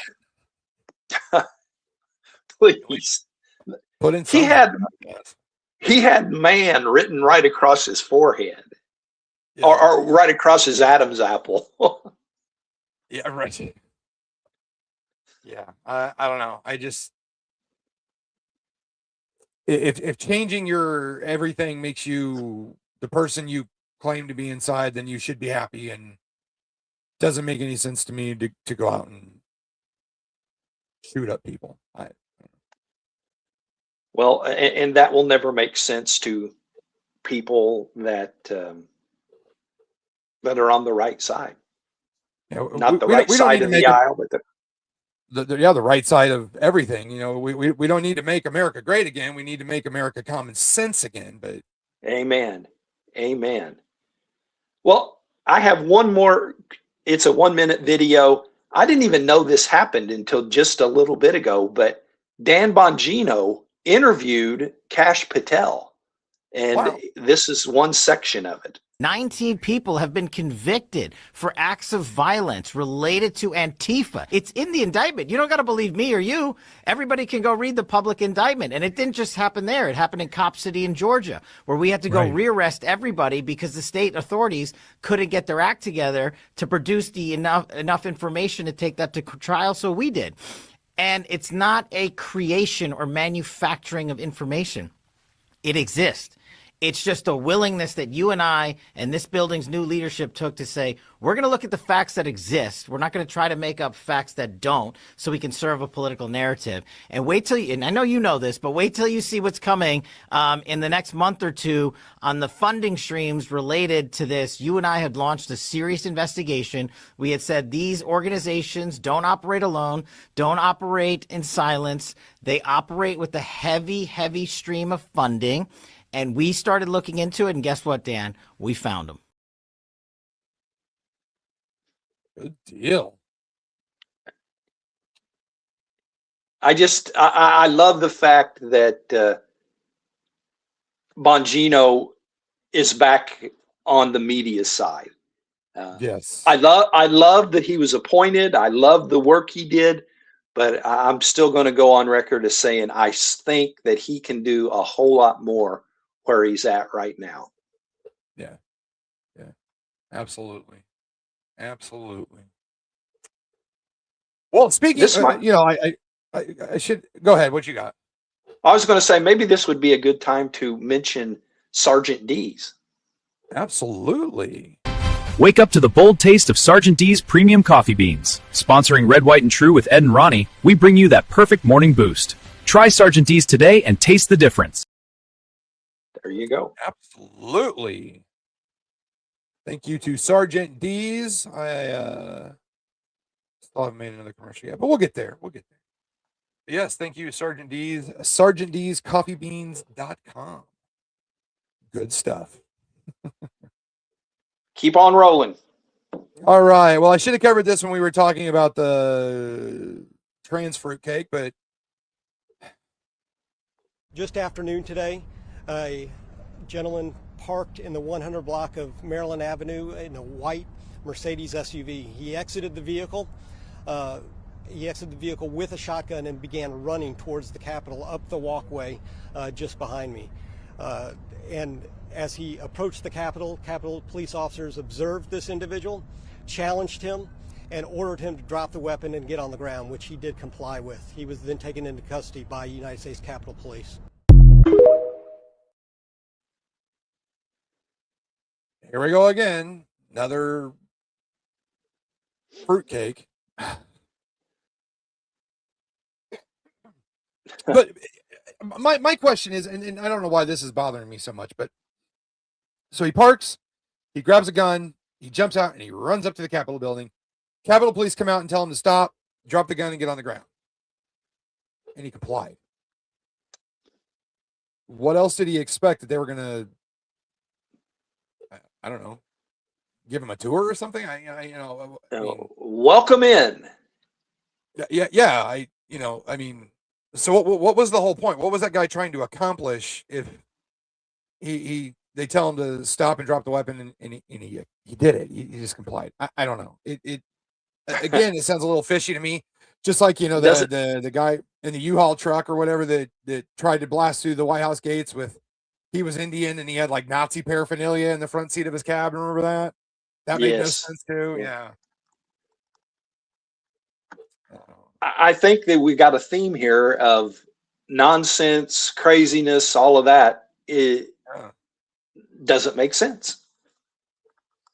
please. Put in. He had man written right across his forehead, or right across his Adam's apple. Yeah, right. Yeah, I don't know. I just, if changing your everything makes you the person you claim to be inside, then you should be happy. And doesn't make any sense to me to go out and shoot up people. Well, and that will never make sense to people that are on the right side. Not the right side of the aisle, but the right side of everything. We don't need to make America great again. We need to make America common sense again. But amen. Well, I have one more. It's a 1-minute video. I didn't even know this happened until just a little bit ago, but Dan Bongino interviewed Kash Patel, and this is one section of it. 19 people have been convicted for acts of violence related to Antifa. It's in the indictment. You don't got to believe me or you. Everybody can go read the public indictment. And it didn't just happen there. It happened in Cop City in Georgia, where we had to go rearrest everybody because the state authorities couldn't get their act together to produce enough information to take that to trial. So we did. And it's not a creation or manufacturing of information. It exists. It's just a willingness that you and I and this building's new leadership took to say, we're going to look at the facts that exist. We're not going to try to make up facts that don't, so we can serve a political narrative. And wait till and I know you know this, but wait till you see what's coming in the next month or two on the funding streams related to this. You and I had launched a serious investigation. We had said these organizations don't operate alone, don't operate in silence. They operate with a heavy, heavy stream of funding. And we started looking into it, and guess what, Dan? We found them. Good deal. I love the fact that Bongino is back on the media side. Yes. I love that he was appointed. I love the work he did, but I'm still going to go on record as saying I think that he can do a whole lot more where he's at right now. Yeah. Absolutely. Well, speaking I should go ahead. What you got? I was going to say, maybe this would be a good time to mention Sergeant D's. Absolutely. Wake up to the bold taste of Sergeant D's premium coffee beans. Sponsoring Red, White, and True with Ed and Ronnie, we bring you that perfect morning boost. Try Sergeant D's today and taste the difference. There you go. Absolutely. Thank you to Sergeant D's. I still haven't made another commercial yet, but we'll get there. Yes, thank you, Sergeant D's. Sergeant D's coffeebeans.com. Good stuff. Keep on rolling. All right. Well, I should have covered this when we were talking about the trans fruitcake, but Just afternoon today, a gentleman parked in the 100 block of Maryland Avenue in a white Mercedes SUV. He exited the vehicle. With a shotgun and began running towards the Capitol up the walkway just behind me. And as he approached the Capitol, Capitol police officers observed this individual, challenged him, and ordered him to drop the weapon and get on the ground, which he did comply with. He was then taken into custody by United States Capitol Police. Here we go again. Another fruitcake. But my question is, and I don't know why this is bothering me so much, but so he parks, he grabs a gun, he jumps out, and he runs up to the Capitol building. Capitol Police come out and tell him to stop, drop the gun, and get on the ground. And he complied. What else did he expect? That they were going to, I don't know, give him a tour or something? Welcome in. Yeah. So what was the whole point? What was that guy trying to accomplish if they tell him to stop and drop the weapon and he did it? He just complied. I don't know. It again, it sounds a little fishy to me. Just like, the guy in the U-Haul truck or whatever that tried to blast through the White House gates he was Indian and he had like Nazi paraphernalia in the front seat of his cab. Remember that? That made no sense too. Yeah. I think that we got a theme here of nonsense, craziness, all of that. It doesn't make sense.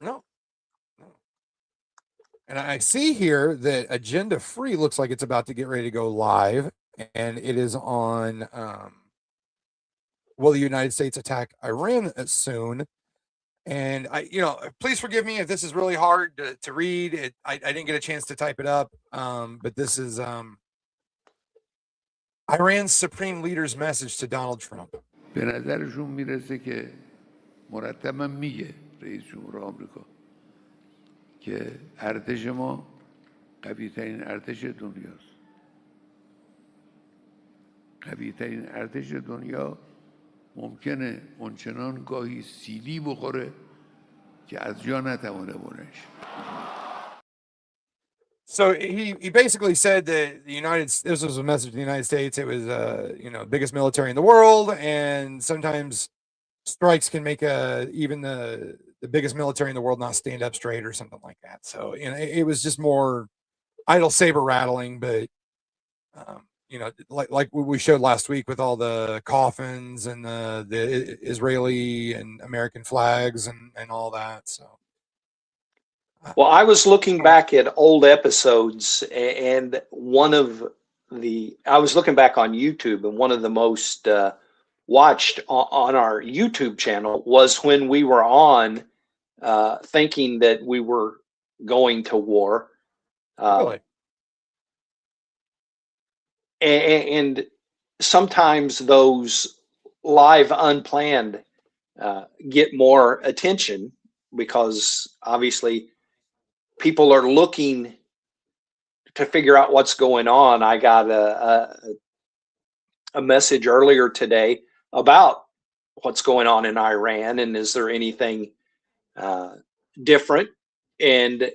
No. And I see here that Agenda Free looks like it's about to get ready to go live, and it is on will the United States attack Iran soon? And please forgive me if this is really hard to read. I didn't get a chance to type it up, but this is Iran's supreme leader's message to Donald Trump. به نظرشون میرسه که مرتبا میگه رئیس جمهور آمریکا که ارتش ما قوی ترین ارتش دنیاست. قوی ترین ارتش دنیا ممکنه اونچنان گاهی سیلی بخوره که از جا نتوانه بلنش. So he basically said that this was a message to the United States. It was biggest military in the world, and sometimes strikes can make even the biggest military in the world not stand up straight or something like that. So it was just more idle saber rattling, but like we showed last week with all the coffins and the Israeli and American flags and all that. So. Well, I was looking back at old episodes, and I was looking back on YouTube, and one of the most watched on our YouTube channel was when we were on thinking that we were going to war. Really? And sometimes those live unplanned get more attention because obviously people are looking to figure out what's going on. I got a message earlier today about what's going on in Iran and is there anything different? And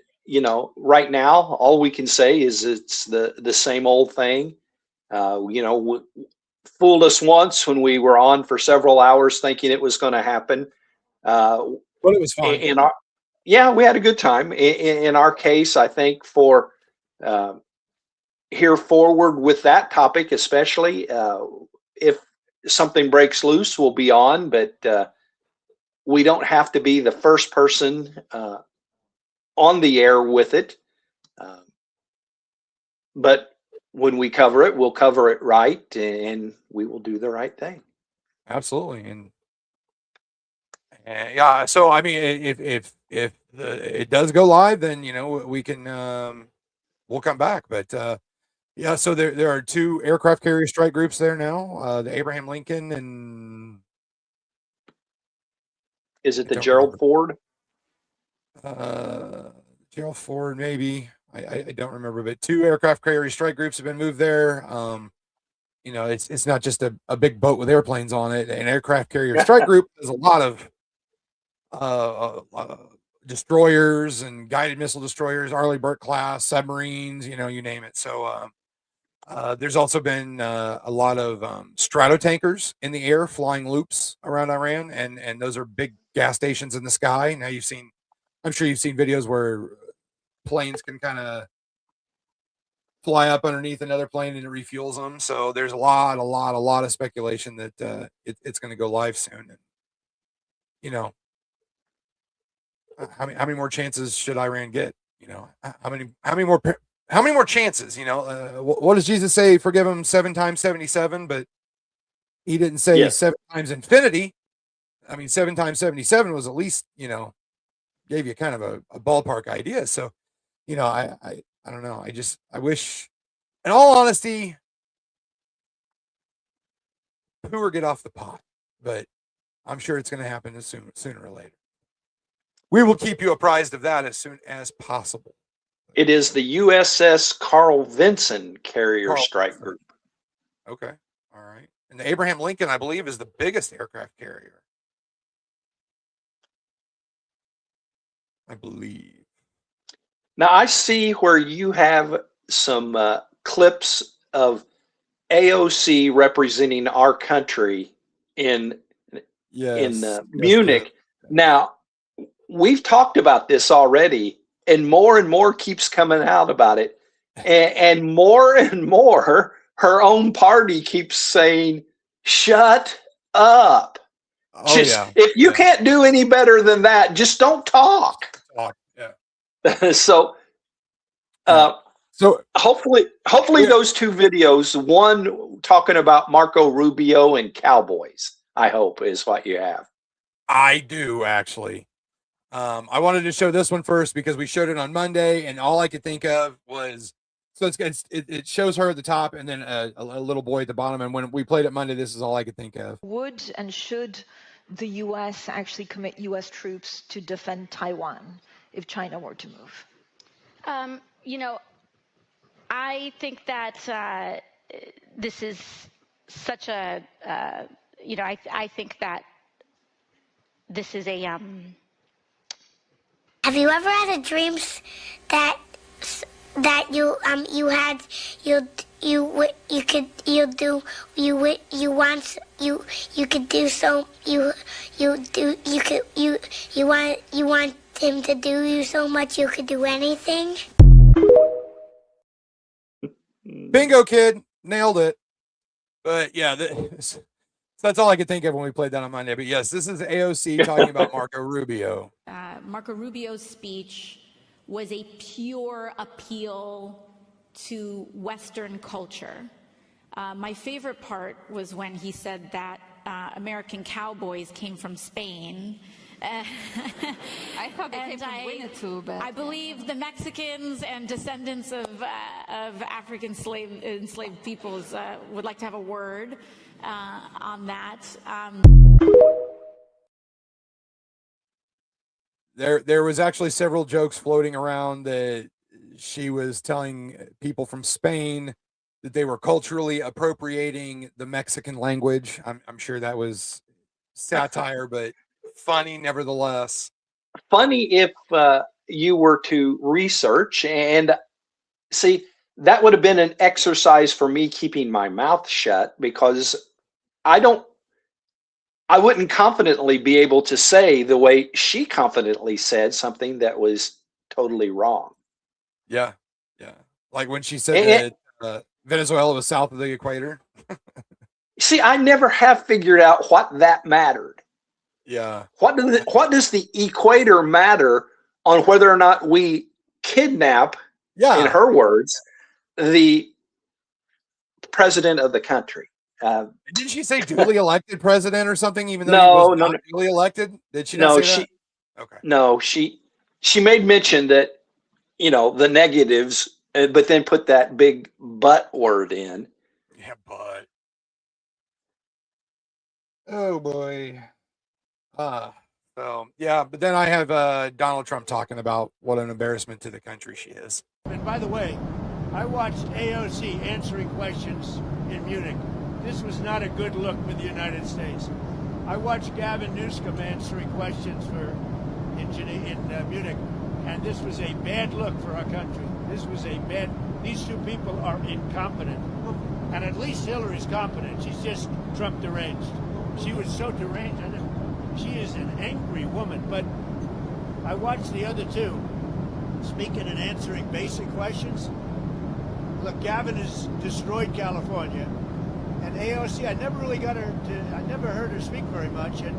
right now, all we can say is it's the same old thing. Fooled us once when we were on for several hours thinking it was going to happen. But it was fun. We had a good time. In our case, I think for here forward with that topic, especially if something breaks loose, we'll be on. But we don't have to be the first person on the air with it. But when we cover it, we'll cover it right, and we will do the right thing. Absolutely, and yeah. So I mean, if it does go live, then we can we'll come back. But yeah, so there are two aircraft carrier strike groups there now. The Abraham Lincoln and is it the Gerald Ford? Gerald Ford, maybe. I don't remember, but two aircraft carrier strike groups have been moved there. You know, it's not just a big boat with airplanes on it. An aircraft carrier strike group is a lot of destroyers and guided missile destroyers, Arleigh Burke class submarines. You know, you name it. So there's also been a lot of stratotankers in the air flying loops around Iran, and those are big gas stations in the sky. Now I'm sure you've seen videos where planes can kind of fly up underneath another plane and it refuels them. So there's a lot of speculation that it's going to go live soon. And, you know, how many more chances should Iran get? You know, how many more chances? You know, what does Jesus say? Forgive him 7 times 77, but he didn't say 7 times infinity. I mean, 7 times 77 was at least, you know, gave you kind of a ballpark idea. So, you know, I don't know. I wish, in all honesty, poo or get off the pot, but I'm sure it's going to happen sooner or later. We will keep you apprised of that as soon as possible. It is the USS Carl Vinson carrier strike group. Okay. All right. And the Abraham Lincoln, I believe, is the biggest aircraft carrier. I believe. Now, I see where you have some clips of AOC representing our country in Munich. Now, we've talked about this already, and more keeps coming out about it. And more her own party keeps saying, shut up. If you can't do any better than that, just don't talk. So hopefully those two videos, one talking about Marco Rubio and Cowboys, I hope is what you have. I do, actually. I wanted to show this one first because we showed it on Monday, and all I could think of was, so it shows her at the top and then a little boy at the bottom. And when we played it Monday, this is all I could think of. Would and should the U.S. actually commit U.S. troops to defend Taiwan if China were to move? You know, I think that this is such a, you know, I think that this is a. Have you ever had a dream that you want him to do you so much you could do anything? Bingo, kid. Nailed it. But yeah, that's all I could think of when we played that on Monday. But yes, this is AOC talking about Marco Rubio. Marco Rubio's speech was a pure appeal to Western culture. My favorite part was when he said that American cowboys came from Spain. I thought they came from Winnie too, but I believe the Mexicans and descendants of African enslaved peoples would like to have a word on that. There was actually several jokes floating around that she was telling people from Spain that they were culturally appropriating the Mexican language. I'm sure that was satire, but funny nevertheless. Funny if you were to research and see, that would have been an exercise for me keeping my mouth shut, because I wouldn't confidently be able to say the way she confidently said something that was totally wrong. Yeah. Like when she said that Venezuela was south of the equator. See, I never have figured out what that mattered. Yeah. What does the equator matter on whether or not we kidnap, in her words, the president of the country? Didn't she say duly elected president or something? Even though he was not duly elected, did she not say that? Okay. No, she made mention that, you know, the negatives, but then put that big but word in. Yeah, but. Oh boy. So yeah, but then I have Donald Trump talking about what an embarrassment to the country she is. And by the way, I watched AOC answering questions in Munich. this was not a good look for the United States. I watched Gavin Newsom answering questions in Munich, and this was a bad look for our country. These two people are incompetent. And at least Hillary's competent. She's just Trump deranged. She was so deranged. She is an angry woman. But I watched the other two speaking and answering basic questions. Look, Gavin has destroyed California. And AOC, I never heard her speak very much. And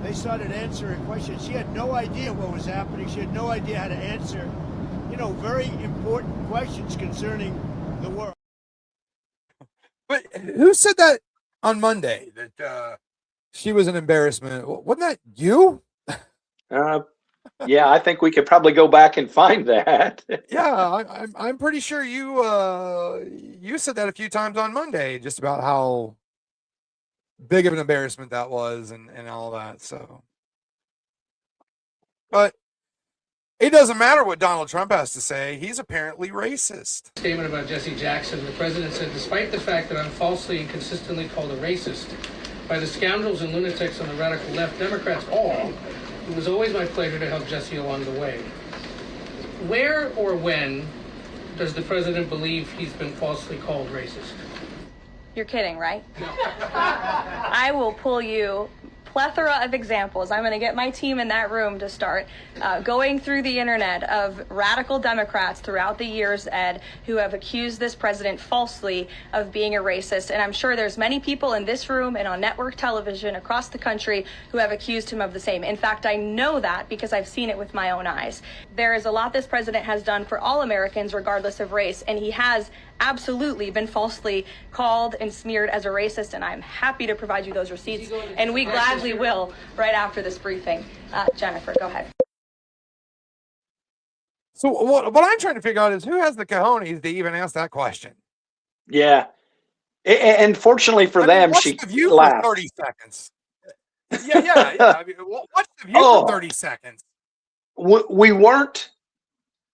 they started answering questions. She had no idea what was happening. She had no idea how to answer, very important questions concerning the world. But who said that on Monday that she was an embarrassment? Wasn't that you? Yeah, I think we could probably go back and find that. Yeah, I'm pretty sure you said that a few times on Monday, just about how big of an embarrassment that was and all that. So, but it doesn't matter what Donald Trump has to say. He's apparently racist. Statement about Jesse Jackson. The president said, despite the fact that I'm falsely and consistently called a racist by the scoundrels and lunatics on the radical left, Democrats all, it was always my pleasure to help Jesse along the way. Where or when does the president believe he's been falsely called racist? You're kidding, right? No. I will pull you plethora of examples. I'm going to get my team in that room to start going through the internet of radical Democrats throughout the years, Ed, who have accused this president falsely of being a racist. And I'm sure there's many people in this room and on network television across the country who have accused him of the same. In fact, I know that because I've seen it with my own eyes. There is a lot this president has done for all Americans, regardless of race, and he has absolutely been falsely called and smeared as a racist, and I'm happy to provide you those receipts, and we gladly will right after this briefing. Jennifer, go ahead. So what I'm trying to figure out is who has the cojones to even ask that question? Yeah. And fortunately for them, watch she the view laughed. for 30 seconds. Yeah. I mean, watch the view for 30 seconds. We weren't,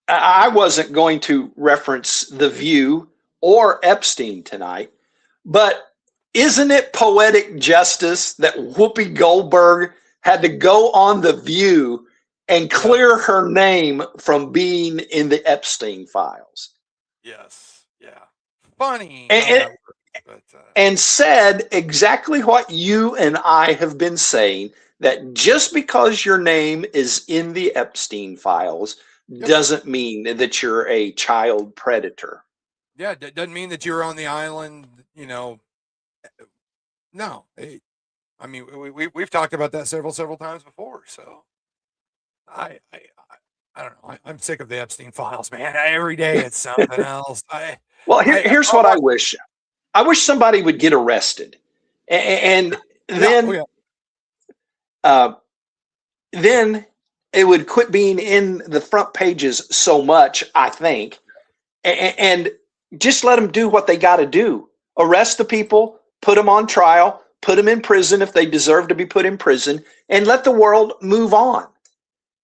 I wasn't going to reference The View or Epstein tonight, but isn't it poetic justice that Whoopi Goldberg had to go on The View and clear her name from being in the Epstein files? Yes. Yeah. Funny. And said exactly what you and I have been saying, that just because your name is in the Epstein files doesn't mean that you're a child predator. Yeah, it doesn't mean that you're on the island, No. I mean, we've talked about that several times before. So I don't know. I'm sick of the Epstein files, man. Every day it's something else. Here's what I wish. I wish somebody would get arrested, and then then it would quit being in the front pages so much, I think, and just let them do what they got to do. Arrest the people, put them on trial, put them in prison if they deserve to be put in prison, and let the world move on.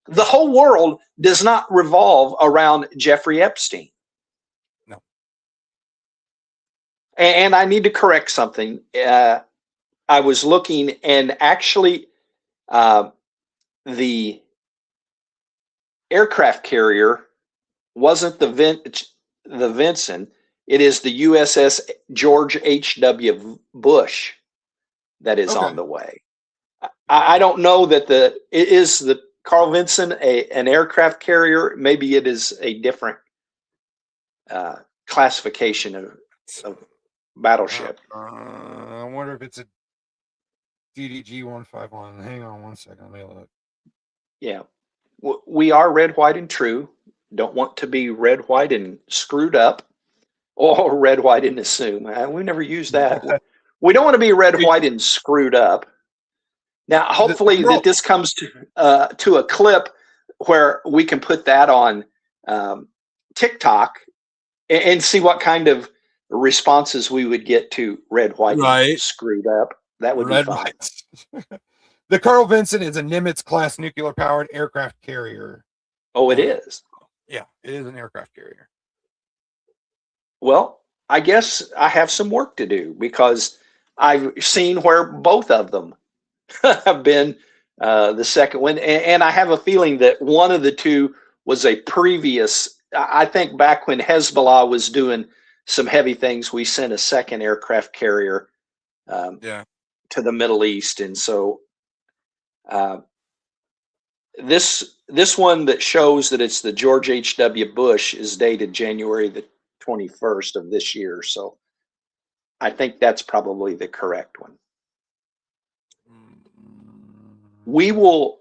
The whole world does not revolve around Jeffrey Epstein. No. And I need to correct something. I was looking, and actually the aircraft carrier wasn't the Vinson. It is the USS George H.W. Bush that is on the way. I don't know that it is the Carl Vinson an aircraft carrier. Maybe it is a different classification of battleship. I wonder if it's a DDG 151. Hang on one second. Let me look. Yeah. We are red, white, and true. Don't want to be red, white, and screwed up, or red, white, and assume. We never use that. We don't want to be red, white, and screwed up. Now, hopefully that this comes to a clip where we can put that on TikTok and see what kind of responses we would get to red, white, and screwed up. That would be fun. The Carl Vinson is a Nimitz-class nuclear-powered aircraft carrier. Oh, it is? Yeah, it is an aircraft carrier. Well, I guess I have some work to do because I've seen where both of them have been the second one. And I have a feeling that one of the two was a previous, I think back when Hezbollah was doing some heavy things, we sent a second aircraft carrier to the Middle East. And so this one that shows that it's the George H.W. Bush is dated January the 21st of this year. So I think that's probably the correct one. We will,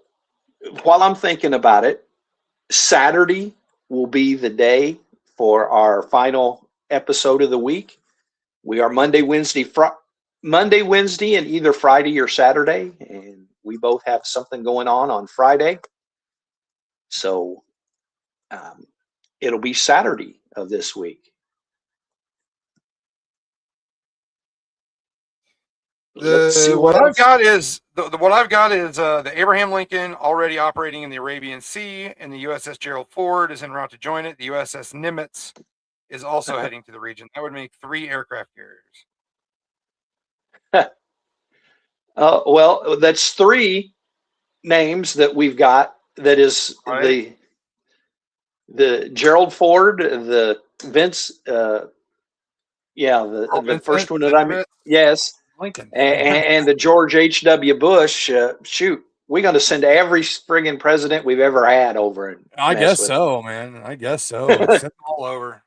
while I'm thinking about it, Saturday will be the day for our final episode of the week. We are Monday, Wednesday, and either Friday or Saturday, and we both have something going on Friday. So it'll be Saturday of this week. Let's see What I've got is the Abraham Lincoln already operating in the Arabian Sea, and the USS Gerald Ford is en route to join it. The USS Nimitz is also heading to the region. That would make 3 aircraft carriers. Well, that's 3 names that we've got. That is the Gerald Ford, the Vince, the first one that I mean, yes, Lincoln, and the George H.W. Bush. Shoot, we're going to send every friggin' president we've ever had over. I guess so, man. I guess so. Send them all over.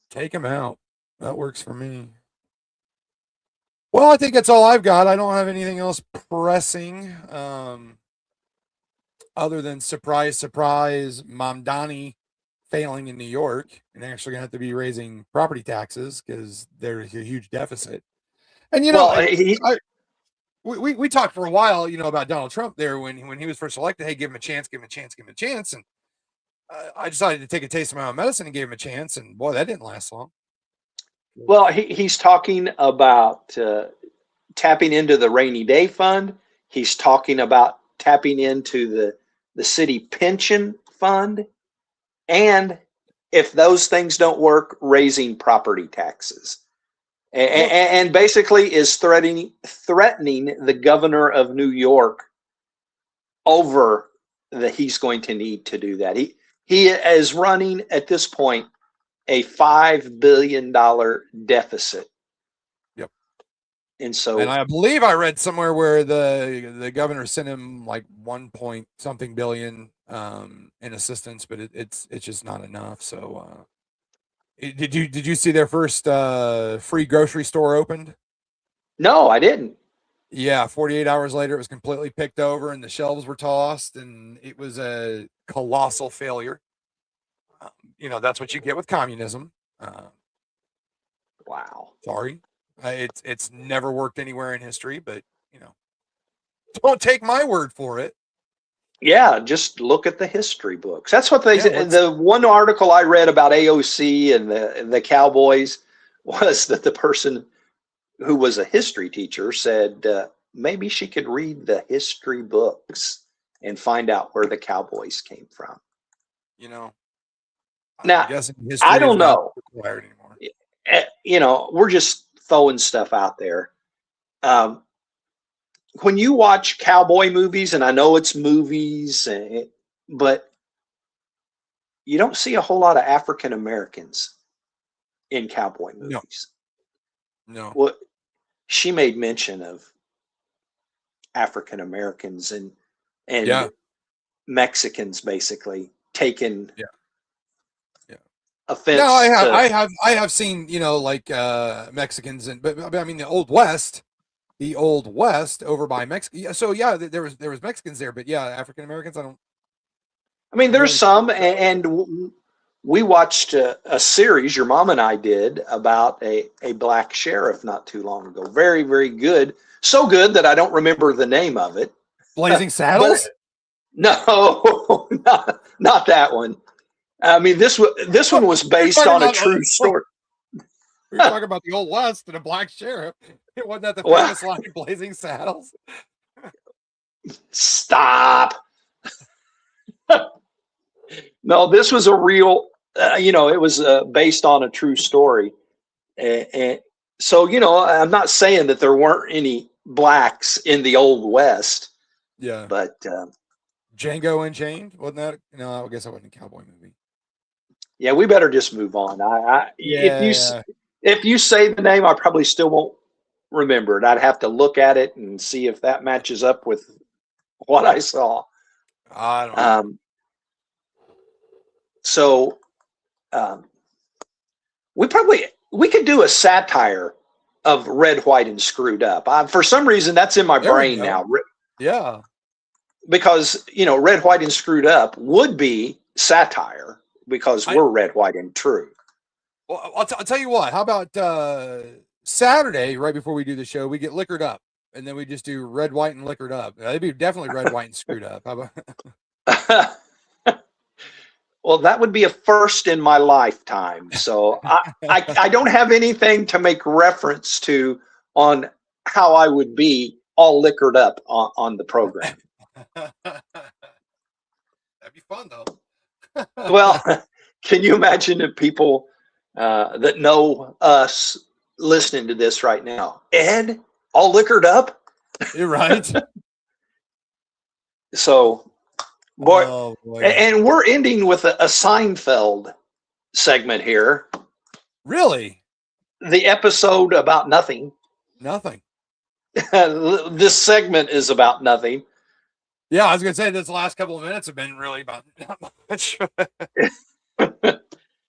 Take them out. That works for me. Well, I think that's all I've got. I don't have anything else pressing. Other than surprise, Mamdani failing in New York and actually going to have to be raising property taxes because there's a huge deficit. And, you know, we talked for a while, you know, about Donald Trump there when he was first elected. Hey, give him a chance. And I decided to take a taste of my own medicine and gave him a chance. And boy, that didn't last long. Well, he's talking about tapping into the rainy day fund. He's talking about tapping into the city pension fund. And if those things don't work, raising property taxes. And basically is threatening the governor of New York over that he's going to need to do that. He is running at this point a $5 billion deficit. Yep. And so, and I believe I read somewhere where the governor sent him like 1 point something billion in assistance, but it's just not enough. So did you see their first free grocery store opened? No, I didn't. Yeah, 48 hours later, it was completely picked over and the shelves were tossed, and it was a colossal failure. You know, that's what you get with communism. Wow. Sorry. It's never worked anywhere in history, but, you know, don't take my word for it. Yeah, just look at the history books. That's what they said. The one article I read about AOC and the Cowboys was that the person who was a history teacher said maybe she could read the history books and find out where the Cowboys came from. You know, now I don't know. Required anymore. You know, we're just throwing stuff out there. When you watch cowboy movies, and I know it's movies, but you don't see a whole lot of African Americans in cowboy movies. No. Well, she made mention of African Americans and Mexicans basically taking offense. No, I have seen, you know, like Mexicans but I mean the Old West over by Mexico. So yeah, there was Mexicans there, but yeah, African Americans, I mean, there's some, and we watched a series, your mom and I did, about a black sheriff not too long ago. Very, very good. So good that I don't remember the name of it. Blazing Saddles? No, not that one. I mean, this one was based on a true story. We were talking about the Old West and a black sheriff. Wasn't that the famous line, Blazing Saddles? Stop. No, this was a real it was based on a true story. And so, I'm not saying that there weren't any blacks in the Old West. Yeah. But Django Unchained, wasn't that? No, I guess that wasn't a cowboy movie. Yeah, we better just move on. If you say the name, I probably still won't remember it. I'd have to look at it and see if that matches up with what I saw. I don't know. So we could do a satire of Red, White, and Screwed Up. For some reason, that's in my brain now. Yeah. Because, Red, White, and Screwed Up would be satire because we're red, white, and true. Well, I'll tell you what. How about Saturday, right before we do the show, we get liquored up, and then we just do red, white, and liquored up. It'd be definitely red, white, and screwed up. How about? Well, that would be a first in my lifetime. So I don't have anything to make reference to on how I would be all liquored up on the program. That'd be fun, though. Well, can you imagine if people that know us listening to this right now? Ed, all liquored up? You're right. So, boy, and we're ending with a Seinfeld segment here. Really? The episode about nothing. Nothing. This segment is about nothing. Yeah, I was going to say this last couple of minutes have been really about not much.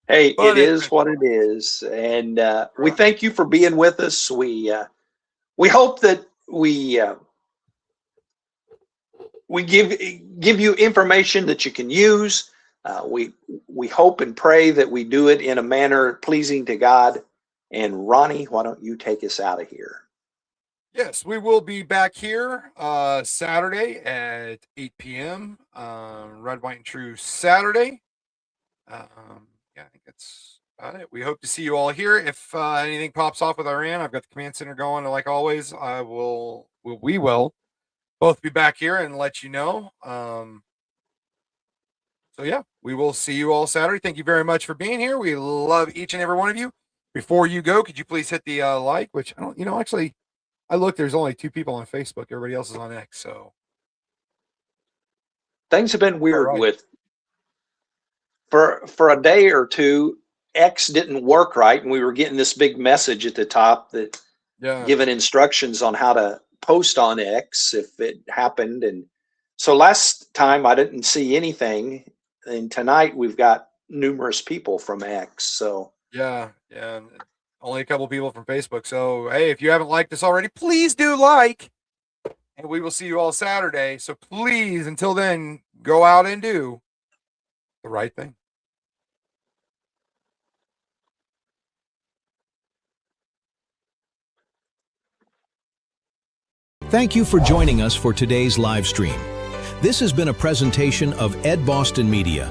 Hey, it is what it is, and we thank you for being with us. We hope that we give you information that you can use. We hope and pray that we do it in a manner pleasing to God. And Ronnie, why don't you take us out of here? Yes, we will be back here Saturday at 8 p.m. Red, White, and True Saturday. Yeah, I think that's about it. We hope to see you all here. If anything pops off with Iran, I've got the command center going. Like always, we will both be back here and let you know. So yeah, we will see you all Saturday. Thank you very much for being here. We love each and every one of you. Before you go, could you please hit the like, which I don't, actually, I looked, there's only 2 people on Facebook. Everybody else is on X. So things have been weird with for a day or two. X didn't work right, and we were getting this big message at the top that giving instructions on how to post on X if it happened. And so last time I didn't see anything, and tonight we've got numerous people from X. So yeah, only a couple people from Facebook. So hey, if you haven't liked us already, please do like, and we will see you all Saturday. So please, until then, go out and do the right thing. Thank you for joining us for today's live stream. This has been a presentation of Ed Boston Media.